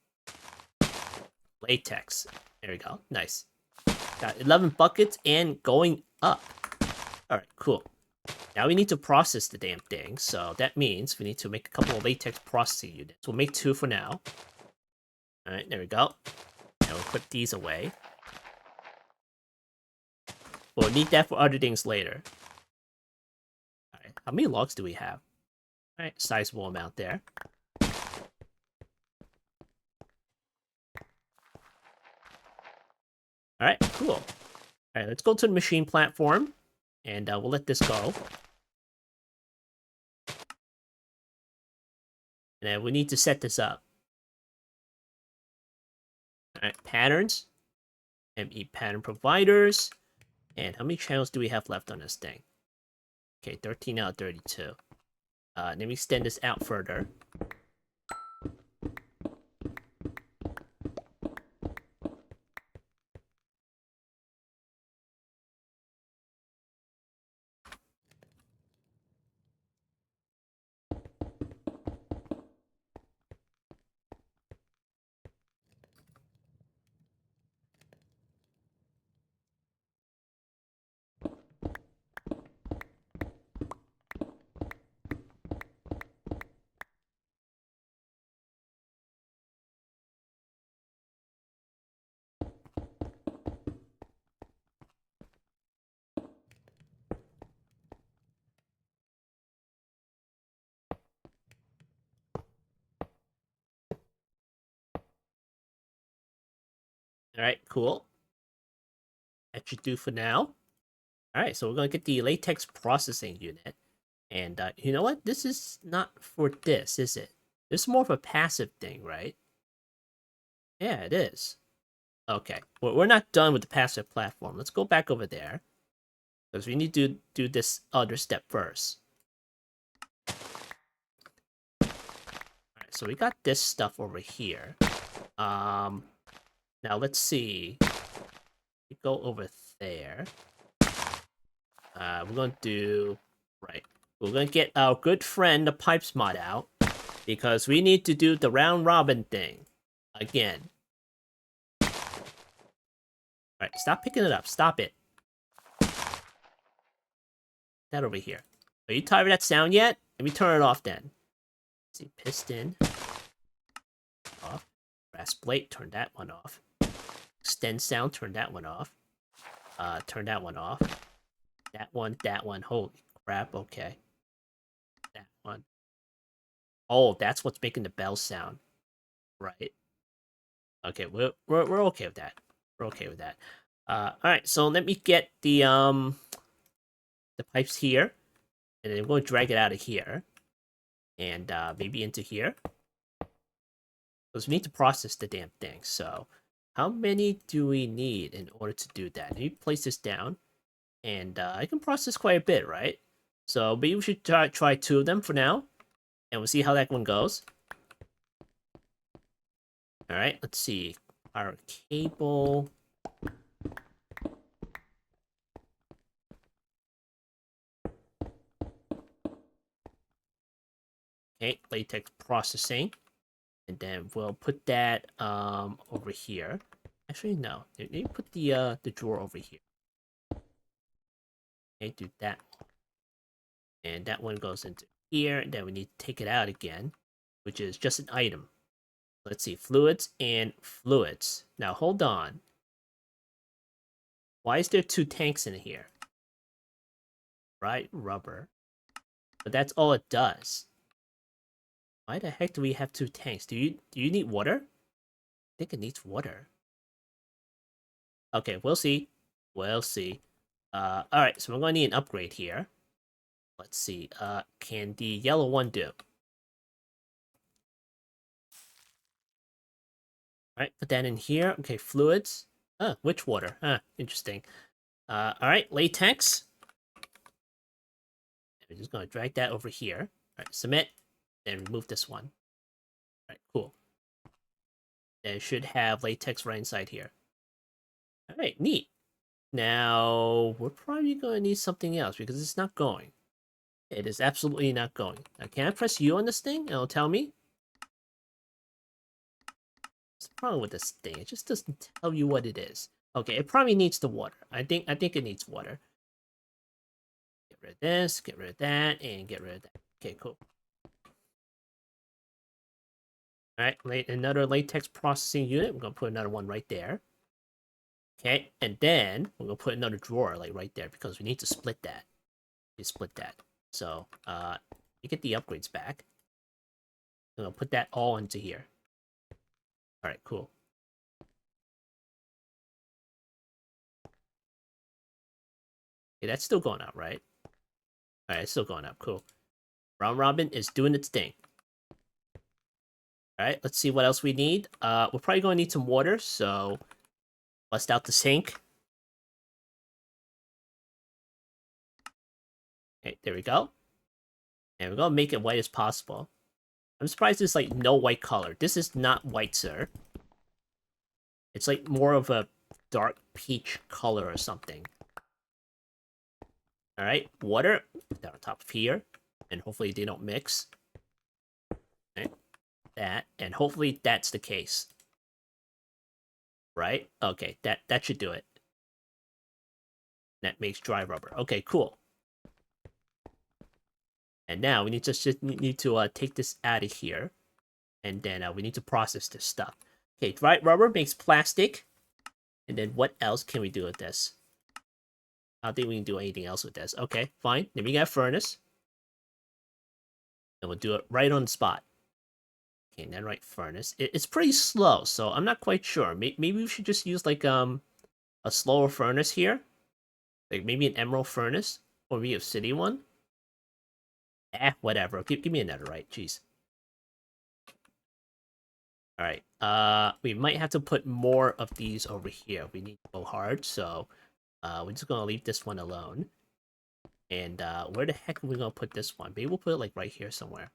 Latex. There we go. Nice. Got 11 buckets and going up. Alright, cool. Now we need to process the damn thing, so that means we need to make a couple of latex processing units. We'll make 2 for now. Alright, there we go. And we'll put these away. We'll need that for other things later. Alright, how many logs do we have? Alright, sizable amount there. Alright, cool. Alright, let's go to the machine platform. And we'll let this go. And then we need to set this up. Alright, patterns. ME pattern providers. And how many channels do we have left on this thing? Okay, 13 out of 32. Let me extend this out further. All right, cool. That should do for now. All right, so we're going to get the latex processing unit. And you know what? This is not for this, is it? This is more of a passive thing, right? Yeah, it is. Okay, well, we're not done with the passive platform. Let's go back over there. Because we need to do this other step first. Alright, so we got this stuff over here. Now let's see. We go over there. We're going to do... Right. We're going to get our good friend, the pipes mod out. Because we need to do the round robin thing. Again. Alright, stop picking it up. Stop it. That over here. Are you tired of that sound yet? Let me turn it off then. Let's see, piston. Off. Brass plate, turn that one off. Extend sound, turn that one off. Turn that one off. That one. Holy crap, okay. That one. Oh, that's what's making the bell sound. Right. Okay, we're okay with that. We're okay with that. Alright, so let me get the pipes here. And then we'll drag it out of here. And maybe into here. Because we need to process the damn thing, so how many do we need in order to do that? Let me place this down, and I can process quite a bit, right? So maybe we should try 2 of them for now, and we'll see how that one goes. Alright, let's see. Our cable... Okay, latex processing. And then we'll put that over here. Actually, no. Let me put the drawer over here. Okay, do that. And that one goes into here, and then we need to take it out again, which is just an item. Let's see, fluids and fluids. Now, hold on. Why is there 2 tanks in here? Right, rubber. But that's all it does. Why the heck do we have 2 tanks? Do you need water? I think it needs water. Okay, we'll see. We'll see. Alright, so we're going to need an upgrade here. Let's see, can the yellow one do? Alright, put that in here. Okay, fluids. Which water? Interesting. Alright, latex. We're just gonna drag that over here. Alright, submit, and remove this one. Alright, cool. And it should have latex right inside here. Alright, neat. Now, we're probably gonna need something else because it's not going. It is absolutely not going. Now, can I press U on this thing and it'll tell me? What's the problem with this thing? It just doesn't tell you what it is. Okay, it probably needs the water. I think it needs water. Get rid of this, get rid of that, and get rid of that. Okay, cool. Alright, another latex processing unit. We're gonna put another one right there. Okay, and then we're gonna put another drawer like right there because we need to split that. You split that. So you get the upgrades back. I'm gonna put that all into here. Alright, cool. Okay, that's still going up, right? Alright, it's still going up, cool. Round Robin is doing its thing. Alright, let's see what else we need. We're probably gonna need some water, so bust out the sink. Okay, there we go. And we're gonna make it white as possible. I'm surprised there's like no white color. This is not white, sir. It's like more of a dark peach color or something. Alright, water. Put that on top of here. And hopefully they don't mix. Okay, that. And hopefully that's the case. Right? Okay, that should do it. That makes dry rubber. Okay, cool. And now we need to take this out of here. And then we need to process this stuff. Okay, dry rubber makes plastic. And then what else can we do with this? I don't think we can do anything else with this. Okay, fine. Then we got a furnace. And we'll do it right on the spot. Okay, then right furnace. It's pretty slow, so I'm not quite sure. Maybe we should just use like a slower furnace here. Like maybe an emerald furnace. Or maybe a city one. Whatever. Give me another, right? Jeez. Alright. We might have to put more of these over here. We need to go hard, so we're just gonna leave this one alone. And where the heck are we gonna put this one? Maybe we'll put it like right here somewhere.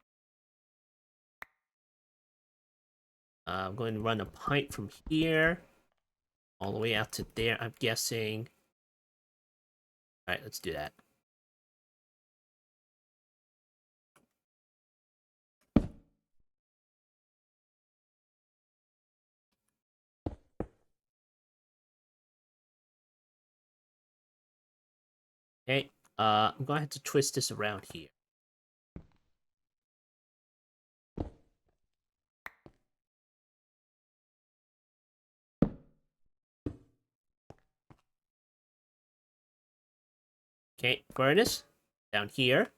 I'm going to run a pipe from here all the way out to there, I'm guessing. Alright, let's do that. Okay, I'm gonna have to twist this around here. Okay, furnace down here.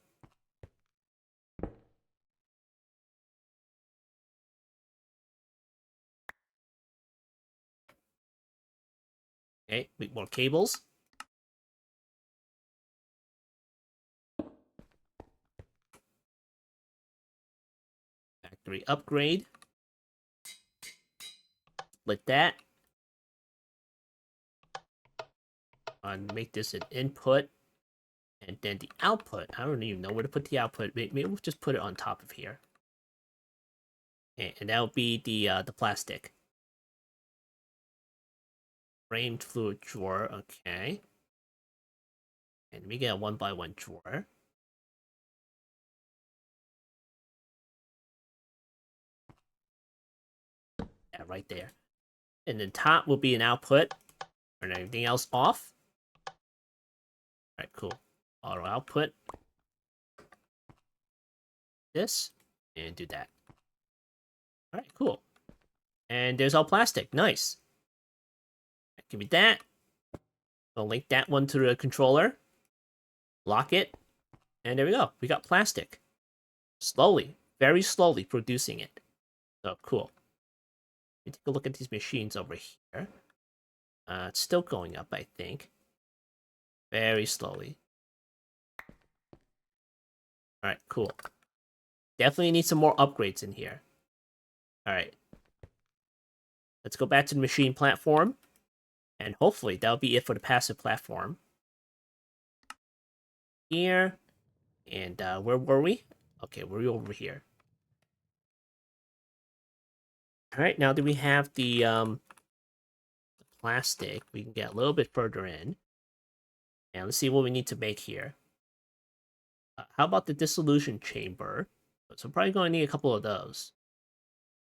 Okay, more cables. Factory upgrade. Split that. And make this an input. And then the output. I don't even know where to put the output. Maybe we'll just put it on top of here. Okay, and that'll be the plastic. Framed fluid drawer. Okay. And we get a 1x1 drawer. Yeah, right there. And then top will be an output. And everything else off. Alright, cool. Auto output. This. And do that. Alright, cool. And there's all plastic. Nice. Right, give me that. I'll link that one to the controller. Lock it. And there we go. We got plastic. Slowly. Very slowly producing it. So, cool. Let me take a look at these machines over here. It's still going up, I think. Very slowly. Alright, cool. Definitely need some more upgrades in here. Alright. Let's go back to the machine platform. And hopefully that'll be it for the passive platform. Here. And where were we? Okay, we're over here. Alright, now that we have the plastic, we can get a little bit further in. And let's see what we need to make here. How about the dissolution chamber? So I'm probably going to need a couple of those.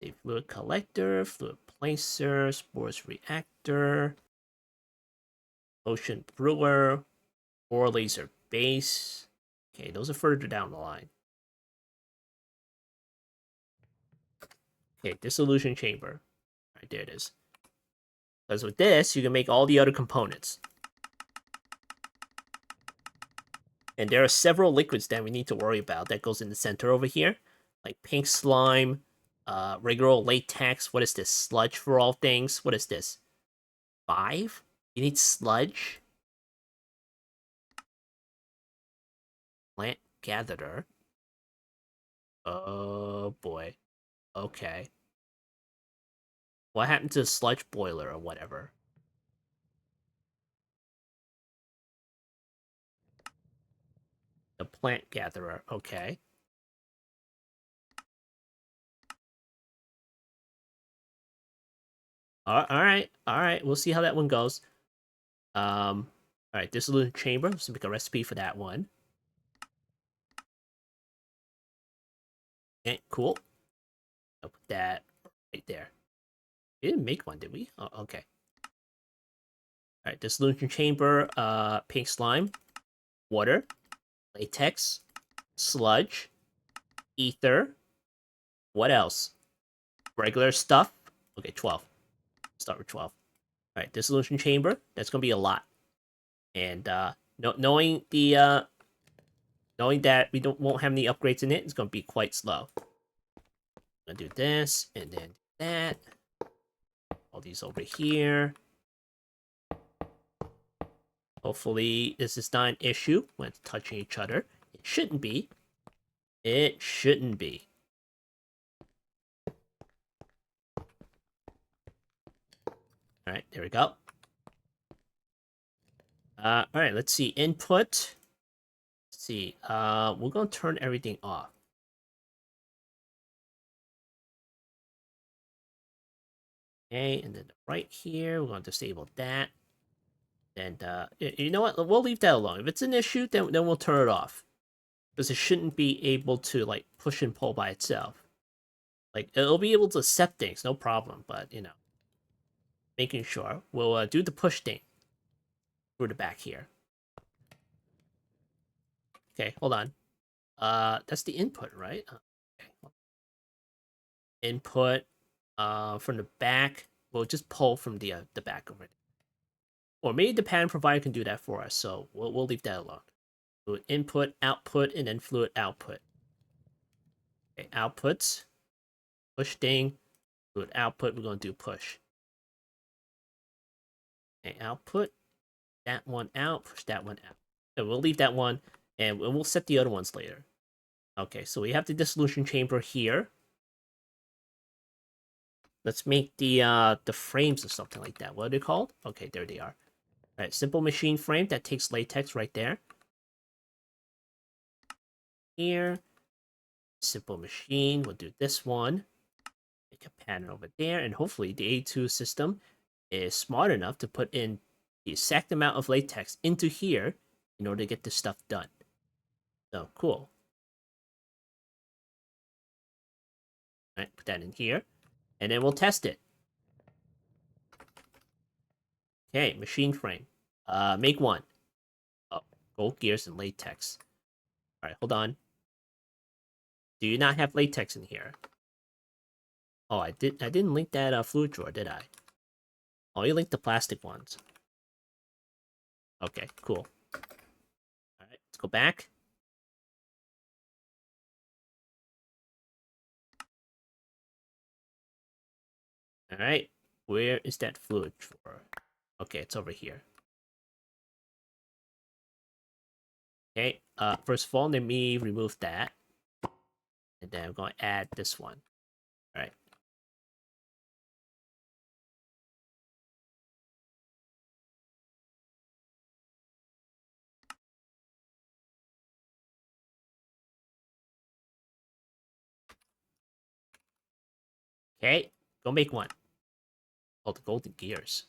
A fluid collector, fluid placer, spores reactor, potion brewer, or laser base. Okay, those are further down the line. Okay, dissolution chamber. Alright, there it is. Because with this, you can make all the other components. And there are several liquids that we need to worry about that goes in the center over here. Like pink slime, regular latex. What is this? Sludge for all things. What is this? 5? You need sludge? Plant gatherer. Oh boy. Okay. What happened to the sludge boiler or whatever? The plant gatherer. Okay. All right. We'll see how that one goes. All right, dissolution chamber. Let's make a recipe for that one. Okay, cool. I'll put that right there. We didn't make one, did we? Oh, okay. All right, dissolution chamber. Pink slime, water, latex, sludge, ether. What else? Regular stuff. Okay, 12. Start with 12. All right, dissolution chamber. That's gonna be a lot. And knowing knowing that we won't have any upgrades in it, it's gonna be quite slow. I'm gonna do this and then that. All these over here. Hopefully this is not an issue when it's touching each other. It shouldn't be. It shouldn't be. All right, there we go. All right, let's see. Input. Let's see. We're gonna turn everything off. Okay, and then right here, we're gonna disable that. And you know what? We'll leave that alone. If it's an issue, then we'll turn it off. Because it shouldn't be able to like push and pull by itself. Like it'll be able to accept things, no problem. But you know, making sure we'll do the push thing through the back here. Okay, hold on. That's the input, right? Okay. Input. From the back, we'll just pull from the back over it. Or maybe the pattern provider can do that for us. So we'll leave that alone. Fluid input, output, and then fluid output. Okay, outputs, push thing, fluid output. We're gonna do push. Okay, output, that one out, push that one out. And we'll leave that one, and we'll set the other ones later. Okay, so we have the dissolution chamber here. Let's make the frames or something like that. What are they called? Okay, there they are. All right, simple machine frame that takes latex right there. Here, simple machine. We'll do this one. Make a pattern over there, and hopefully the A2 system is smart enough to put in the exact amount of latex into here in order to get this stuff done. So cool. All right, put that in here, and then we'll test it. Okay, machine frame. Make one. Oh, gold gears and latex. All right, hold on. Do you not have latex in here? Oh, I didn't link that fluid drawer, did I? Oh, you linked the plastic ones. Okay, cool. All right, let's go back. All right, where is that fluid drawer? Okay, it's over here. Okay, first of all, let me remove that. And then I'm going to add this one. All right. Okay, go make one. Oh, the golden gears.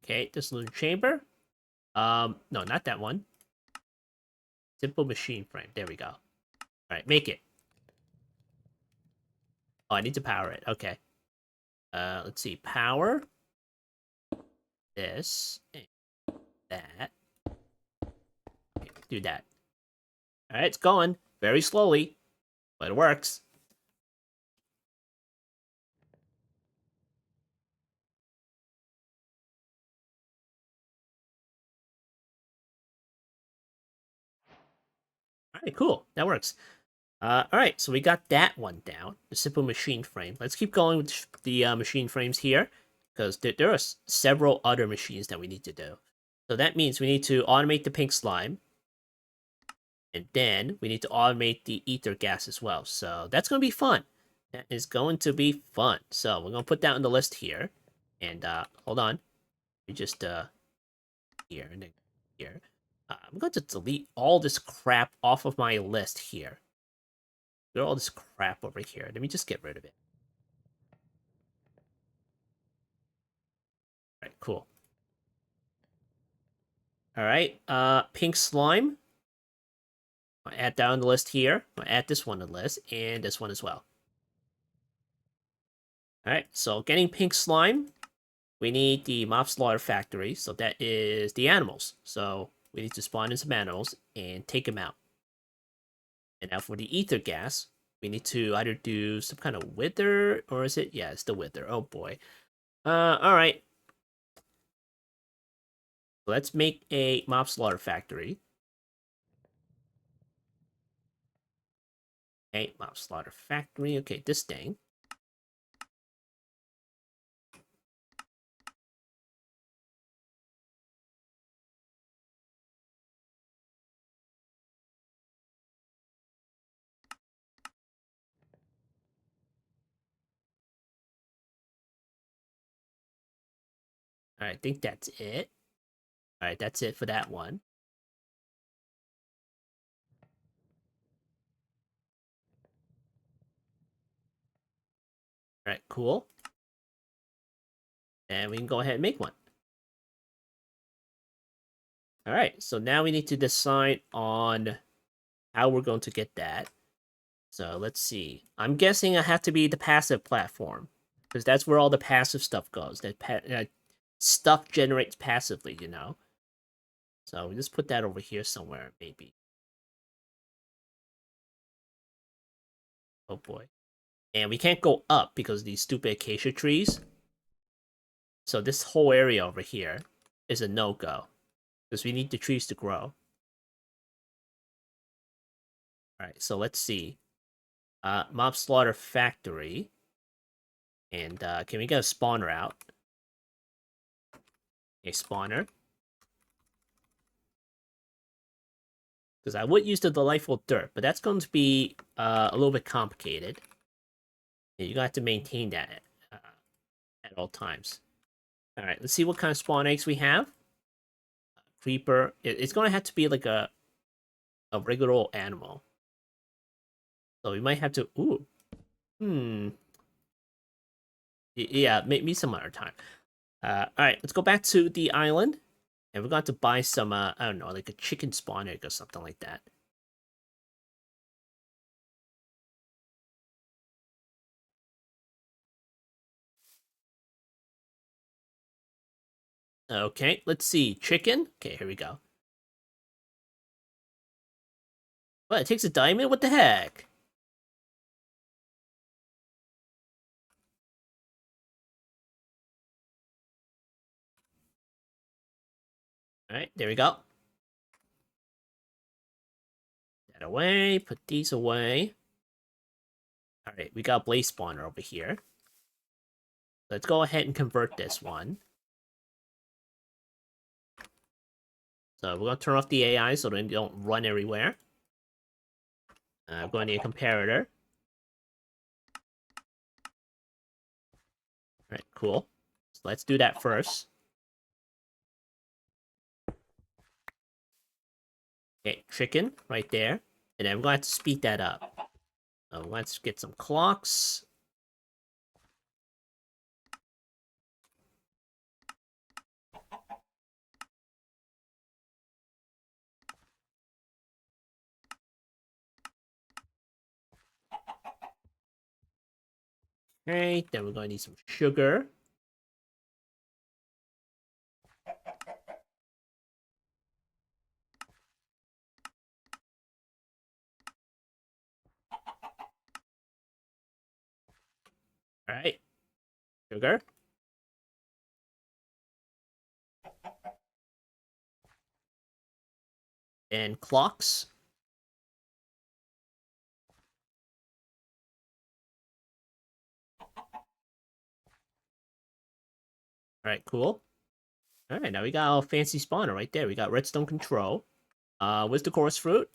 Okay, dissolution chamber. No, not that one. Simple machine frame. There we go. All right, make it. Oh, I need to power it. Okay. Let's see. Power. This. And that. Okay, do that. All right, it's going. Very slowly. But it works. All right, cool. That works. All right, so we got that one down, the simple machine frame. Let's keep going with the machine frames here, because there are several other machines that we need to do. So that means we need to automate the pink slime, and then we need to automate the ether gas as well. So that's going to be fun. That is going to be fun. So we're gonna put that on the list here. And hold on. We just here and then here. I'm going to delete all this crap off of my list here. Look at all this crap over here. Let me just get rid of it. All right, cool. All right, pink slime. I'll add that on the list here. I'll add this one to the list and this one as well. All right, so getting pink slime, we need the mob slaughter factory. So that is the animals. So we need to spawn in some animals and take them out. And now for the ether gas, we need to either do some kind of wither, or is it? Yeah, it's the wither. Oh boy. All right. Let's make a mob slaughter factory. Okay, mob slaughter factory. Okay, this thing. All right, I think that's it. All right, that's it for that one. All right, cool. And we can go ahead and make one. All right, so now we need to decide on how we're going to get that. So let's see. I'm guessing I have to be the passive platform because that's where all the passive stuff goes. That stuff generates passively, you know. So we just put that over here somewhere, maybe. Oh boy. And we can't go up because of these stupid acacia trees. So this whole area over here is a no-go because we need the trees to grow. All right, so let's see. Mob slaughter factory. And can we get a spawner out? A spawner. Because I would use the delightful dirt, but that's going to be a little bit complicated. And you got to maintain that at all times. All right, let's see what kind of spawn eggs we have. Creeper. It's going to have to be like a regular old animal. So we might have to. Ooh. Yeah, maybe some other time. All right, let's go back to the island. And we're going to buy some, I don't know, like a chicken spawn egg or something like that. Okay, let's see. Chicken? Okay, here we go. What, it takes a diamond? What the heck? Alright, there we go. That away, put these away. Alright, we got a blaze spawner over here. Let's go ahead and convert this one. So we're gonna turn off the AI so they don't run everywhere. I'm going to need a comparator. Alright, cool. So let's do that first. Okay, chicken right there. And then I'm going to have to speed that up. So let's get some clocks. Okay, then we're going to need some sugar. Alright, sugar. And clocks. Alright, cool. Alright, now we got a fancy spawner right there. We got redstone control. Where's the chorus fruit?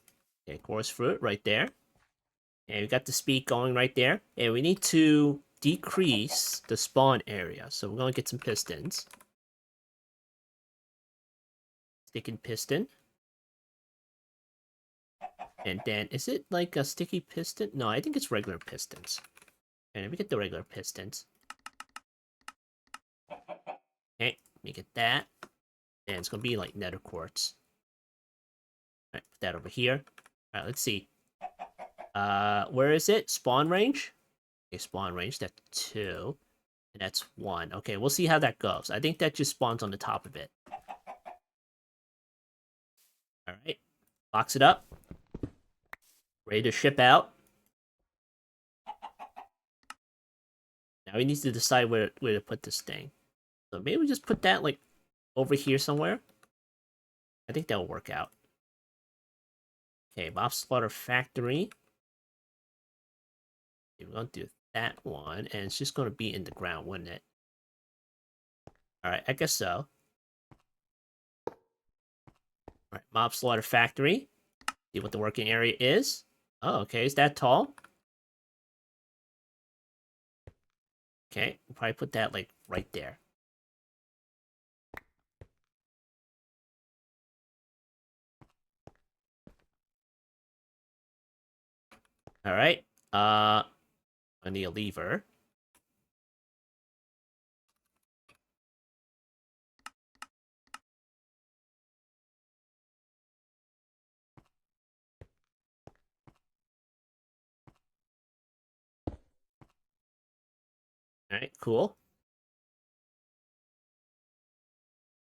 Okay, chorus fruit right there. And we got the speed going right there. And we need to decrease the spawn area. So we're going to get some pistons. Sticking piston. And then, is it like a sticky piston? No, I think it's regular pistons. And if we get the regular pistons. Okay, we get that. And it's going to be like nether quartz. Alright, put that over here. Alright, let's see. Where is it? Spawn range? Okay, spawn range, that's 2. And that's 1. Okay, we'll see how that goes. I think that just spawns on the top of it. Alright. Box it up. Ready to ship out. Now we need to decide where to put this thing. So maybe we just put that like over here somewhere. I think that'll work out. Okay, Mob Slaughter Factory. Okay, we're gonna do that one, and it's just gonna be in the ground, wouldn't it? Alright, I guess so. Alright, Mob Slaughter Factory. See what the working area is. Oh, okay, is that tall? Okay, we'll probably put that like right there. Alright. I need a lever. Alright, cool.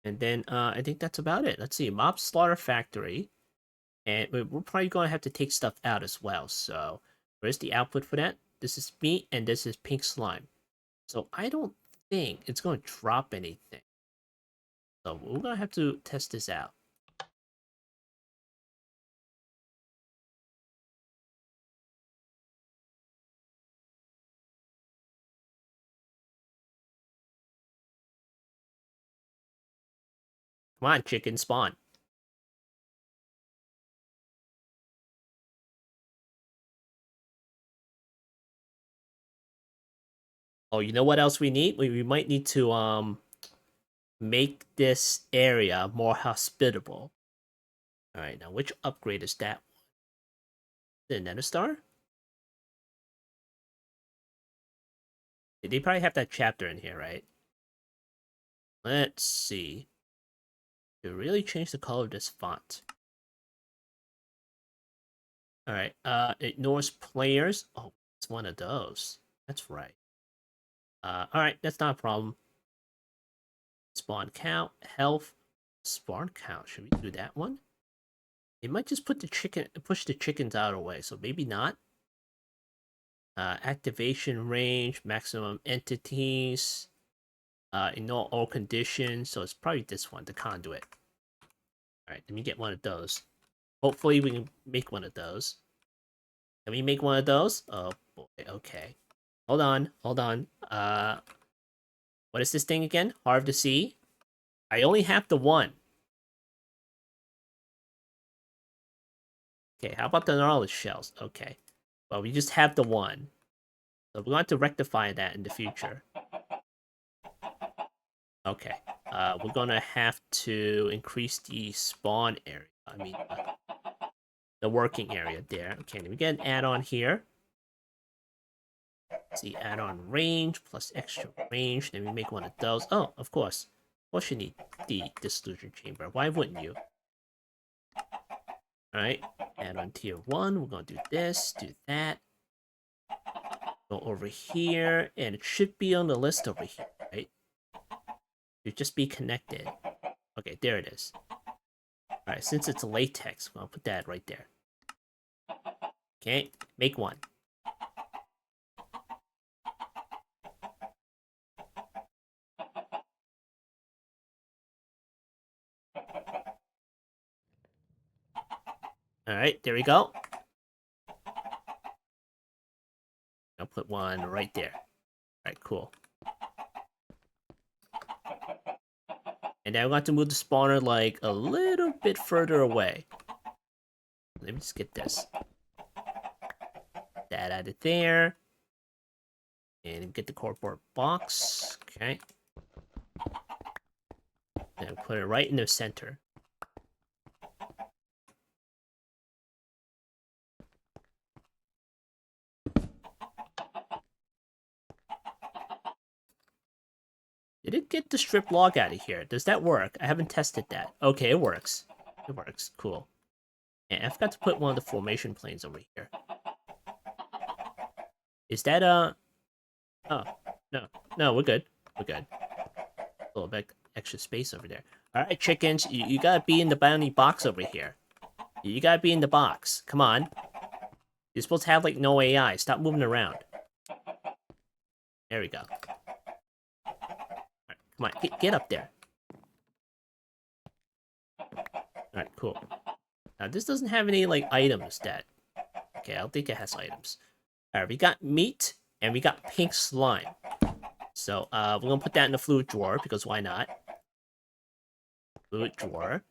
And then I think that's about it. Let's see, Mob Slaughter Factory. And we're probably going to have to take stuff out as well. So where's the output for that? This is meat and this is pink slime. So I don't think it's going to drop anything. So we're going to have to test this out. Come on, chicken, spawn. Oh, you know what else we need? We might need to make this area more hospitable. Alright, now which upgrade is that one? The Nether Star? They probably have that chapter in here, right? Let's see. To really change the color of this font. Alright, ignores players. Oh, it's one of those. That's right. Alright, that's not a problem. Spawn count, health, spawn count. Should we do that one? It might just push the chickens out of the way, so maybe not. Activation range, maximum entities, ignore all conditions. So it's probably this one, the conduit. Alright, let me get one of those. Hopefully we can make one of those. Can we make one of those? Oh boy, okay. Hold on. What is this thing again? Heart of the Sea? I only have the one. Okay, how about the knowledge shells? Okay. Well, we just have the one. So we're going to rectify that in the future. Okay. We're going to have to increase the spawn area. I mean, the working area there. Okay, then we get an add-on here. Let's see, add-on range plus extra range. Then we make one of those. Oh, of course. Of course you need the dissolution chamber. Why wouldn't you? Alright, add on tier 1. We're going to do this, do that. Go over here, and it should be on the list over here, right? Should just be connected. Okay, there it is. Alright, since it's latex, I'll put that right there. Okay, make one. Alright, there we go. I'll put one right there. Alright, cool. And now I'm going to move the spawner like a little bit further away. Let me just get this. that out of there. And get the cardboard box. Okay. And put it right in the center. Did it get the strip log out of here? Does that work? I haven't tested that. Okay, it works. It works. Cool. And I forgot to put one of the formation planes over here. Is that a... Oh, no. No, we're good. We're good. A little bit extra space over there. Alright, chickens, you gotta be in the bounty box over here. You gotta be in the box. Come on. You're supposed to have, like, no AI. Stop moving around. There we go. Alright, come on, get up there. Alright, cool. Now, this doesn't have any, like, items that... Okay, I don't think it has items. Alright, we got meat, and we got pink slime. So, we're gonna put that in the fluid drawer, because why not? Fluid drawer.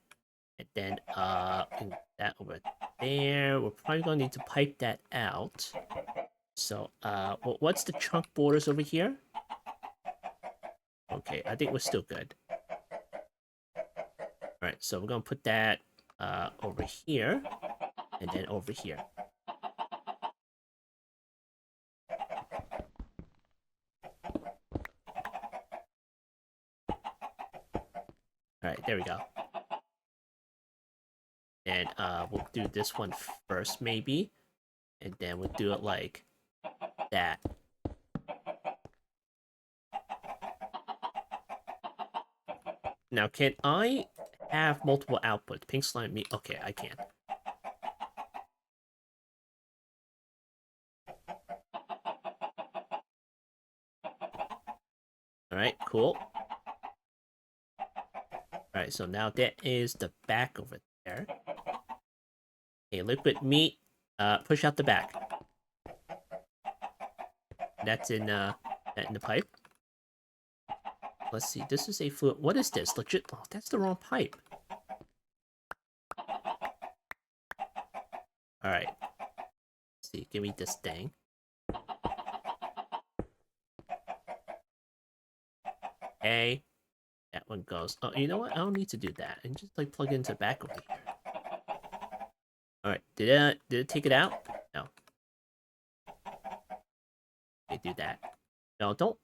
And then, that over there. We're probably gonna need to pipe that out. So, what's the chunk borders over here? Okay, I think we're still good. Alright, so we're gonna put that, over here. And then over here. Alright, there we go. And, we'll do this one first, maybe. And then we'll do it like that. Now, can I have multiple outputs? Pink slime, me. Okay, I can. Alright, cool. Alright, so now that is the back over there. Okay, liquid meat. Push out the back. That's in that in the pipe. Let's see. This is a fluid. What is this? Legit. Oh, that's the wrong pipe. All right. Let's see. Give me this thing. Okay. That one goes. Oh, you know what? I don't need to do that. And just like plug it into the back over here. All right. Did it take it out? No. Okay, do that. No, don't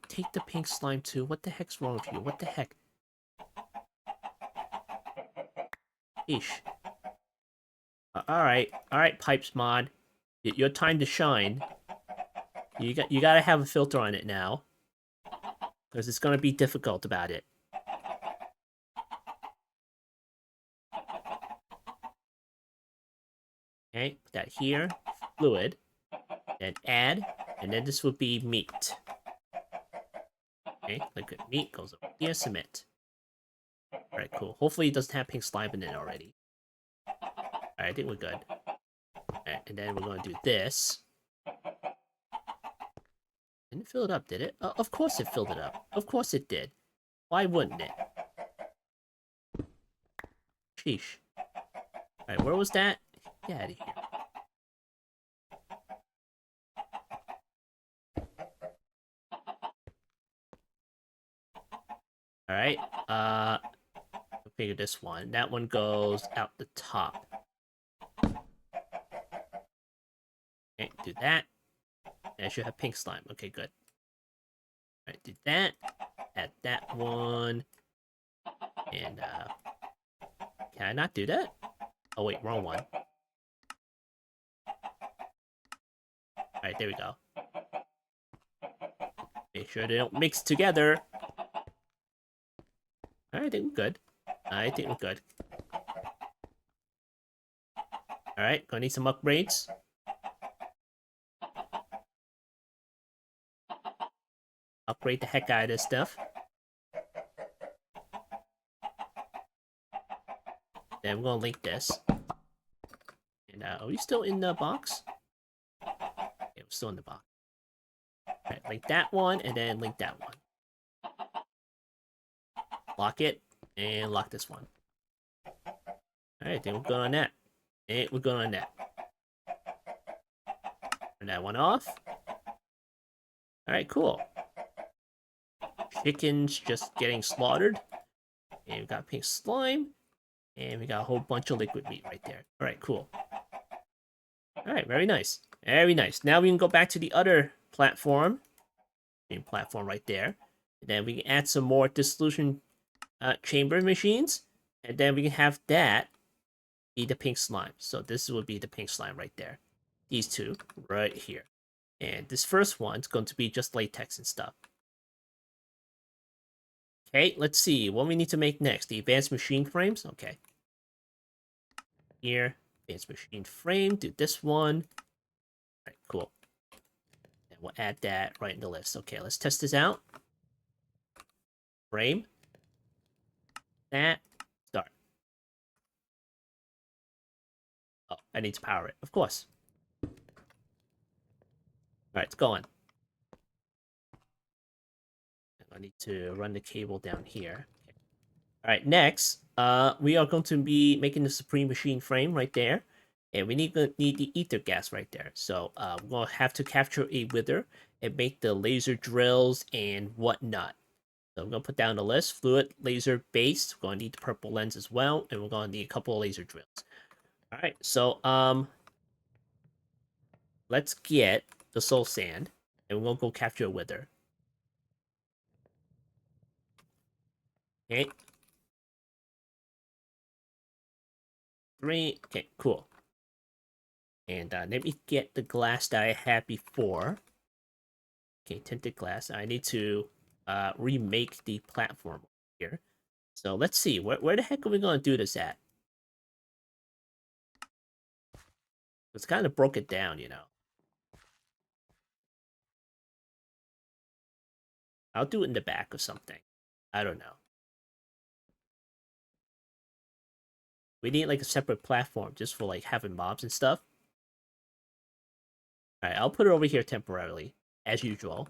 take the pink slime too. What the heck's wrong with you? What the heck? Eesh. All right, Pipes mod. Your time to shine. You gotta have a filter on it now, because it's gonna be difficult about it. Okay, put that here. Fluid. Then add, and then this would be meat. Okay, liquid meat goes over here. Submit. All right, cool. Hopefully it doesn't have pink slime in it already. All right, I think we're good. All right, and then we're gonna do this. Didn't it fill it up, did it? Of course it filled it up. Of course it did. Why wouldn't it? Sheesh. Alright, where was that? Get out of here. Alright, figure this one. That one goes out the top. Okay, do that. And I should have pink slime. Okay, good. Alright, do that. Add that one. And, can I not do that? Oh, wait, wrong one. Alright, there we go. Make sure they don't mix together. Alright, I think we're good. I think we're good. Alright, gonna need some upgrades. Upgrade the heck out of this stuff. Then we're gonna link this. And are we still in the box? Yeah, we're still in the box. Alright, link that one, and then link that one. Lock it, and lock this one. Alright, then we're good on that. And we're good on that. Turn that one off. Alright, cool. Chickens just getting slaughtered. And we got pink slime. And we got a whole bunch of liquid meat right there. Alright, cool. Alright, very nice. Very nice. Now we can go back to the other platform. Same platform right there. And then we can add some more dissolution chamber machines. And then we can have that be the pink slime. So this would be the pink slime right there. These two right here. And this first one's going to be just latex and stuff. Okay, let's see what we need to make next. The advanced machine frames. Okay. Here, advanced machine frame. Do this one. All right, cool. And we'll add that right in the list. Okay, let's test this out. Frame. That. Start. Oh, I need to power it. Of course. All right, it's going. I need to run the cable down here. Okay. All right, next, we are going to be making the Supreme Machine frame right there. And we need the ether gas right there. So we're going to have to capture a wither and make the laser drills and whatnot. So I'm going to put down the list. Fluid, laser, base. We're going to need the purple lens as well. And we're going to need a couple of laser drills. All right, so let's get the soul sand. And we're going to go capture a wither. Okay. 3. Okay, cool. And let me get the glass that I had before. Okay, tinted glass. I need to remake the platform here. So let's see, where the heck are we going to do this at? It's kind of broke it down, you know. I'll do it in the back of something. I don't know. We need like a separate platform just for like having mobs and stuff. Alright, I'll put it over here temporarily, as usual.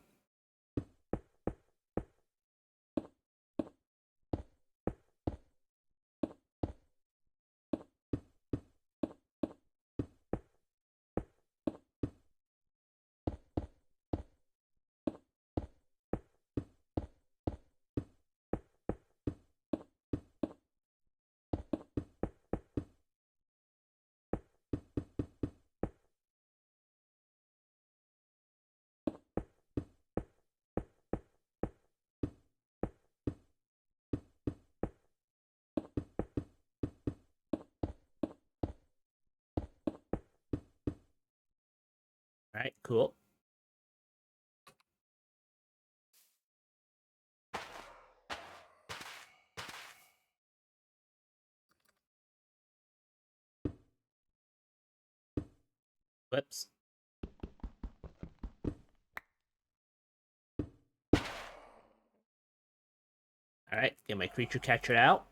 Alright, cool. Whoops. Alright, get my creature catcher out.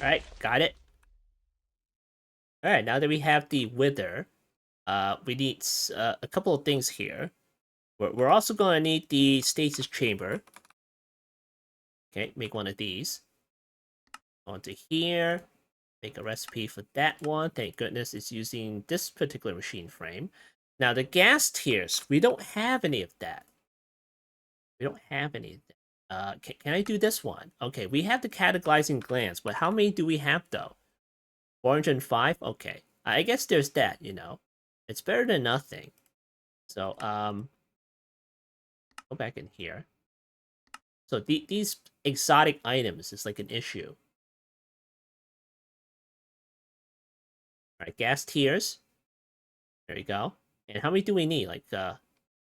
Alright, got it. Alright, now that we have the wither, we need a couple of things here. We're also going to need the stasis chamber. Okay, make one of these. Onto here. Make a recipe for that one. Thank goodness it's using this particular machine frame. Now, the gas tiers, we don't have any of that. We don't have any of that. Can I do this one? Okay, we have the catalyzing glands, but how many do we have, though? 405? Okay. I guess there's that, you know. It's better than nothing. So, go back in here. So, these exotic items is like an issue. Alright, gas tiers. There you go. And how many do we need? Like,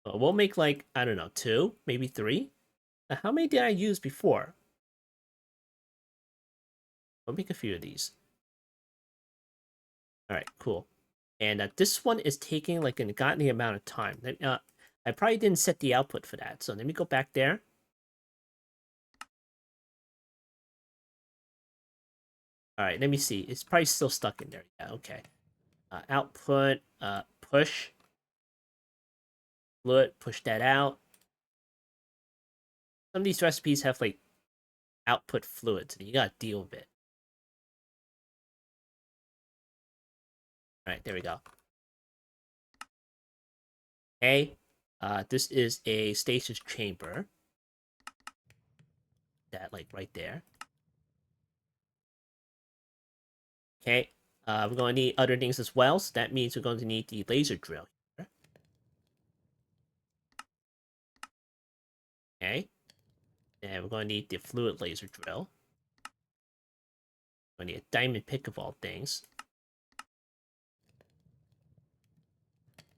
we'll make like, I don't know, 2? Maybe 3? How many did I use before? We'll make a few of these. Alright, cool. And this one is taking like an ungodly amount of time. I probably didn't set the output for that. So let me go back there. Alright, let me see. It's probably still stuck in there. Yeah, okay. Output, push. Fluid, push that out. some of these recipes have like output fluids, and you gotta deal with it. All right, there we go. Okay, this is a stasis chamber. That like right there. Okay, we're going to need other things as well, so that means we're going to need the laser drill here. Okay, and we're going to need the fluid laser drill. We're going to need a diamond pick of all things.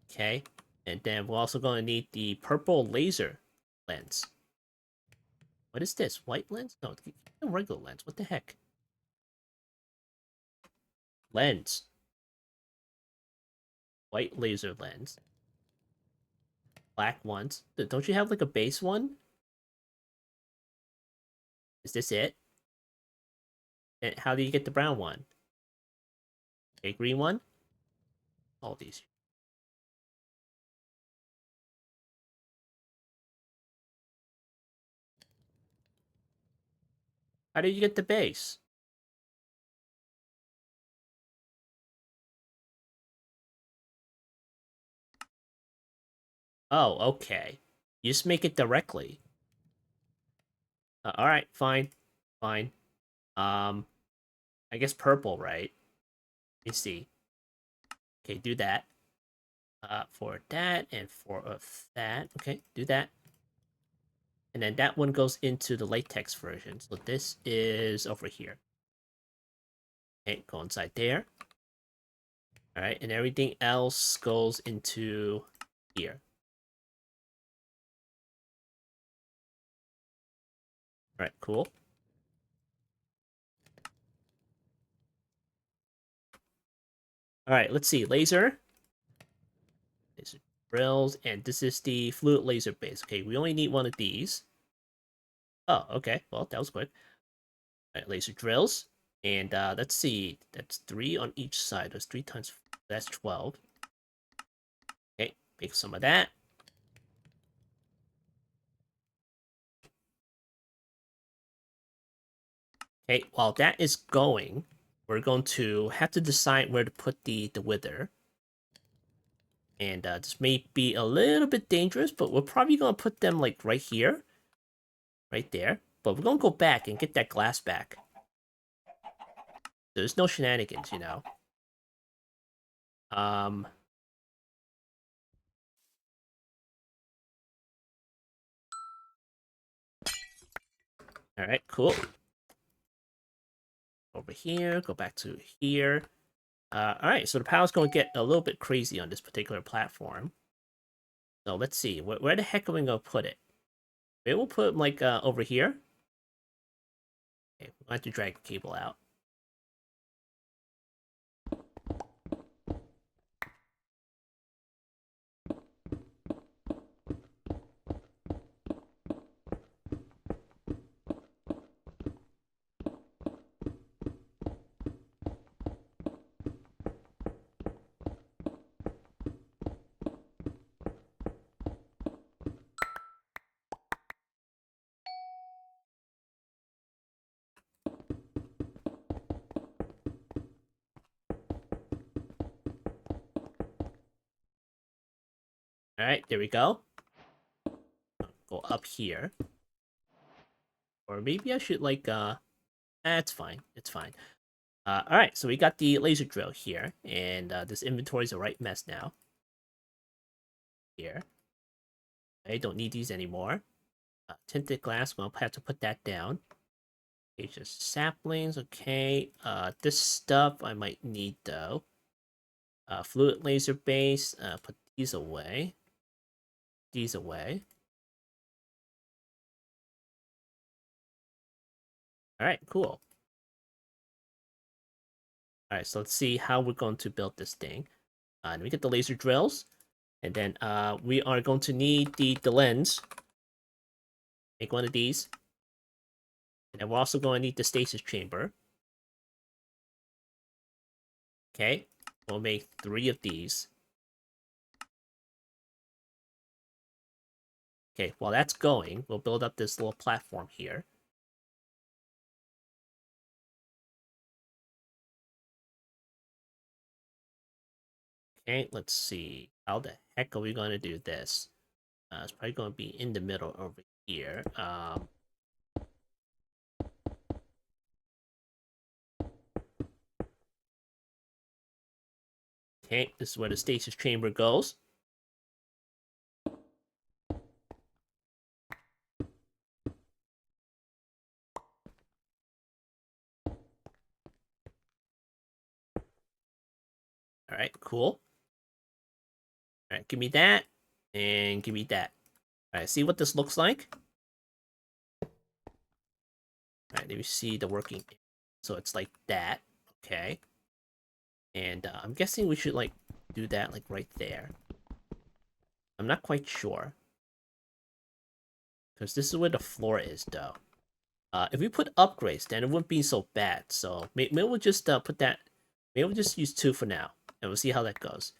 Okay, and then we're also going to need the purple laser lens. What is this? White lens? No, it's a regular lens. What the heck? Lens. White laser lens. Black ones. Don't you have like a base one? Is this it? And how do you get the brown one? A green one? All these. How did you get the base? Oh, okay. You just make it directly. All right, fine, fine. Um, I guess purple, right? Let me see. Okay, do that. For that and for that. Okay, do that. And then that one goes into the latex version. So this is over here. Okay, go inside there. All right, and everything else goes into here. All right, cool. All right, let's see. Laser drills, and this is the fluid laser base. Okay, we only need one of these. Oh, okay. Well, that was quick. All right, laser drills. And let's see. That's 3 on each side. That's 3 times. That's 12. Okay, make some of that. Okay, while that is going, we're going to have to decide where to put the wither. And this may be a little bit dangerous, but we're probably going to put them like right here. Right there. But we're going to go back and get that glass back. There's no shenanigans, you know. Um, all right, cool. Over here, go back to here. All right, so the power's going to get a little bit crazy on this particular platform. So let's see, where the heck are we going to put it? Maybe we'll put it like over here. Okay, we'll have to drag the cable out. All right, there we go. Go up here. Or maybe I should like, it's fine. It's fine. All right, so we got the laser drill here, and this inventory is a right mess now. Here. I don't need these anymore. Tinted glass, well, I'll have to put that down. Okay, just saplings, okay. This stuff I might need though. Fluid laser base, put these away. These away. Alright, cool. Alright, so let's see how we're going to build this thing. Let me get the laser drills. And then we are going to need the lens. Make one of these. And then we're also going to need the stasis chamber. Okay, we'll make 3 of these. Okay, while that's going, we'll build up this little platform here. Okay, let's see. How the heck are we going to do this? It's probably going to be in the middle over here. Okay, this is where the stasis chamber goes. All right, cool. All right, give me that, and give me that. All right, see what this looks like? All right, let me see the working. So it's like that, okay. And I'm guessing we should like do that like right there. I'm not quite sure. Because this is where the floor is though. If we put upgrades, then it wouldn't be so bad. So maybe we'll just put that. Maybe we'll just use 2 for now, and we'll see how that goes.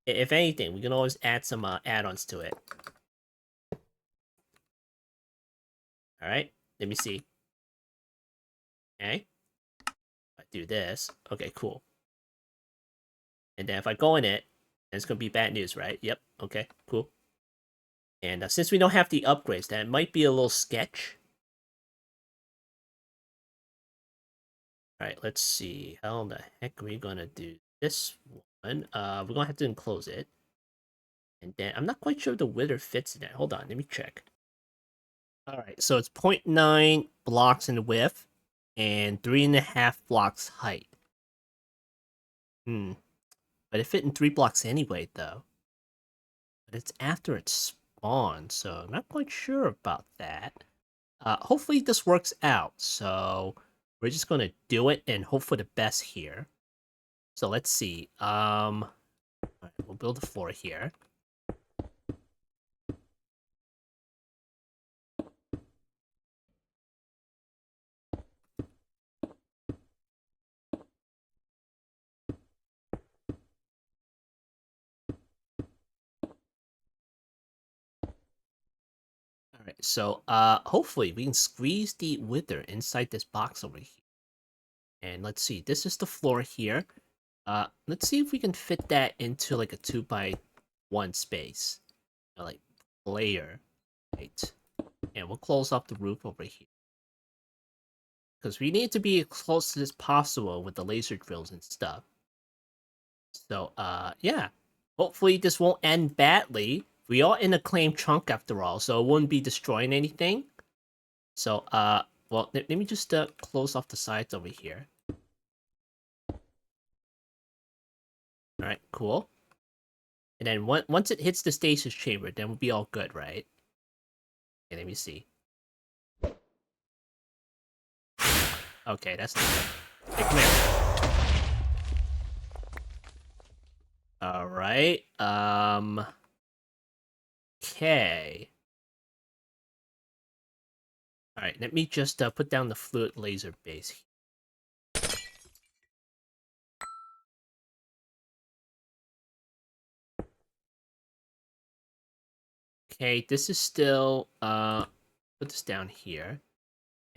If anything, we can always add some add-ons to it. All right, let me see. Okay, I do this. Okay, cool. And then if I go in it, it's gonna be bad news, right? Yep. Okay, cool. And since we don't have the upgrades, that might be a little sketch. All right, let's see. How the heck are we gonna do this one? We're gonna have to enclose it. And then I'm not quite sure if the wither fits in it. Hold on, let me check. All right, so it's 0.9 blocks in width and 3.5 blocks height. But it fit in 3 blocks anyway, though. But it's after it spawned, so I'm not quite sure about that. Hopefully this works out. So we're just gonna do it and hope for the best here. So let's see. All right, we'll build a floor here. All right, so hopefully we can squeeze the wither inside this box over here. And let's see, this is the floor here. Let's see if we can fit that into like a 2x1 space. Like layer, right? And we'll close off the roof over here. Because we need to be as close as possible with the laser drills and stuff. So, yeah. Hopefully this won't end badly. We are in a claim chunk after all, so it wouldn't be destroying anything. So, well, let me just close off the sides over here. Alright, cool. And then once it hits the stasis chamber, then we'll be all good, right? Okay, let me see. Okay, that's not good. Hey, come here. Alright, okay. Alright, let me just put down the fluid laser base. Okay, this is still, put this down here.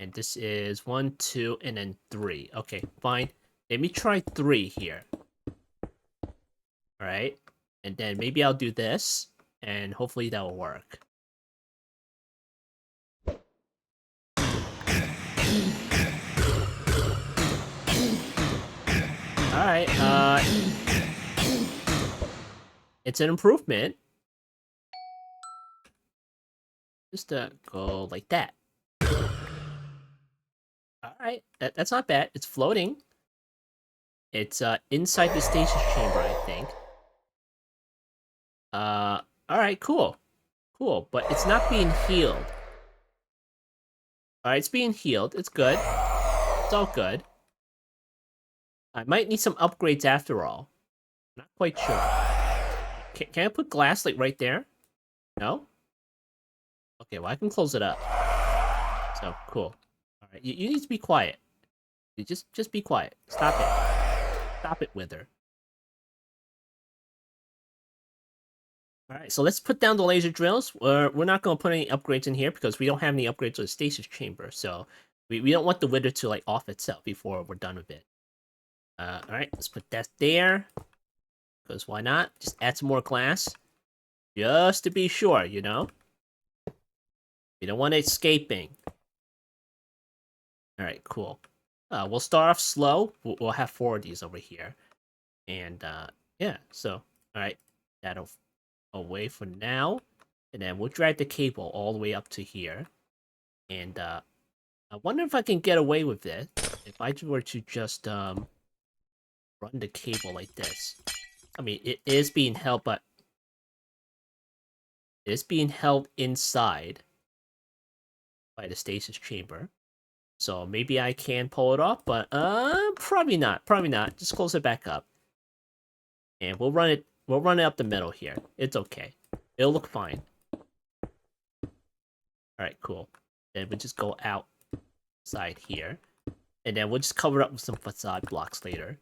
And this is 1, 2, and then 3. Okay, fine. Let me try 3 here. Alright, and then maybe I'll do this, and hopefully that will work. Alright, it's an improvement. Just go like that. Alright, that's not bad. It's floating. It's inside the stasis chamber, I think. Alright, cool. Cool, but it's not being healed. Alright, it's being healed. It's good. It's all good. I might need some upgrades after all. Not quite sure. Can I put glass like right there? No? Okay, well I can close it up. So, cool. Alright, you need to be quiet. You just be quiet. Stop it. Stop it, Wither. All right, so let's put down the laser drills. We're not going to put any upgrades in here because we don't have any upgrades to the stasis chamber. So we don't want the wither to like off itself before we're done with it. All right, let's put that there. Because why not? Just add some more glass. Just to be sure, you know? We don't want it escaping. Alright, cool. We'll start off slow. We'll have 4 of these over here. And, yeah, so, alright. That'll away for now. And then we'll drag the cable all the way up to here. And, I wonder if I can get away with this. If I were to just, run the cable like this. I mean, it is being held, but it is being held inside by the stasis chamber. So maybe I can pull it off, but probably not. Probably not. Just close it back up. And we'll run it up the middle here. It's okay. It'll look fine. Alright, cool. Then we just go outside here. And then we'll just cover up with some facade blocks later.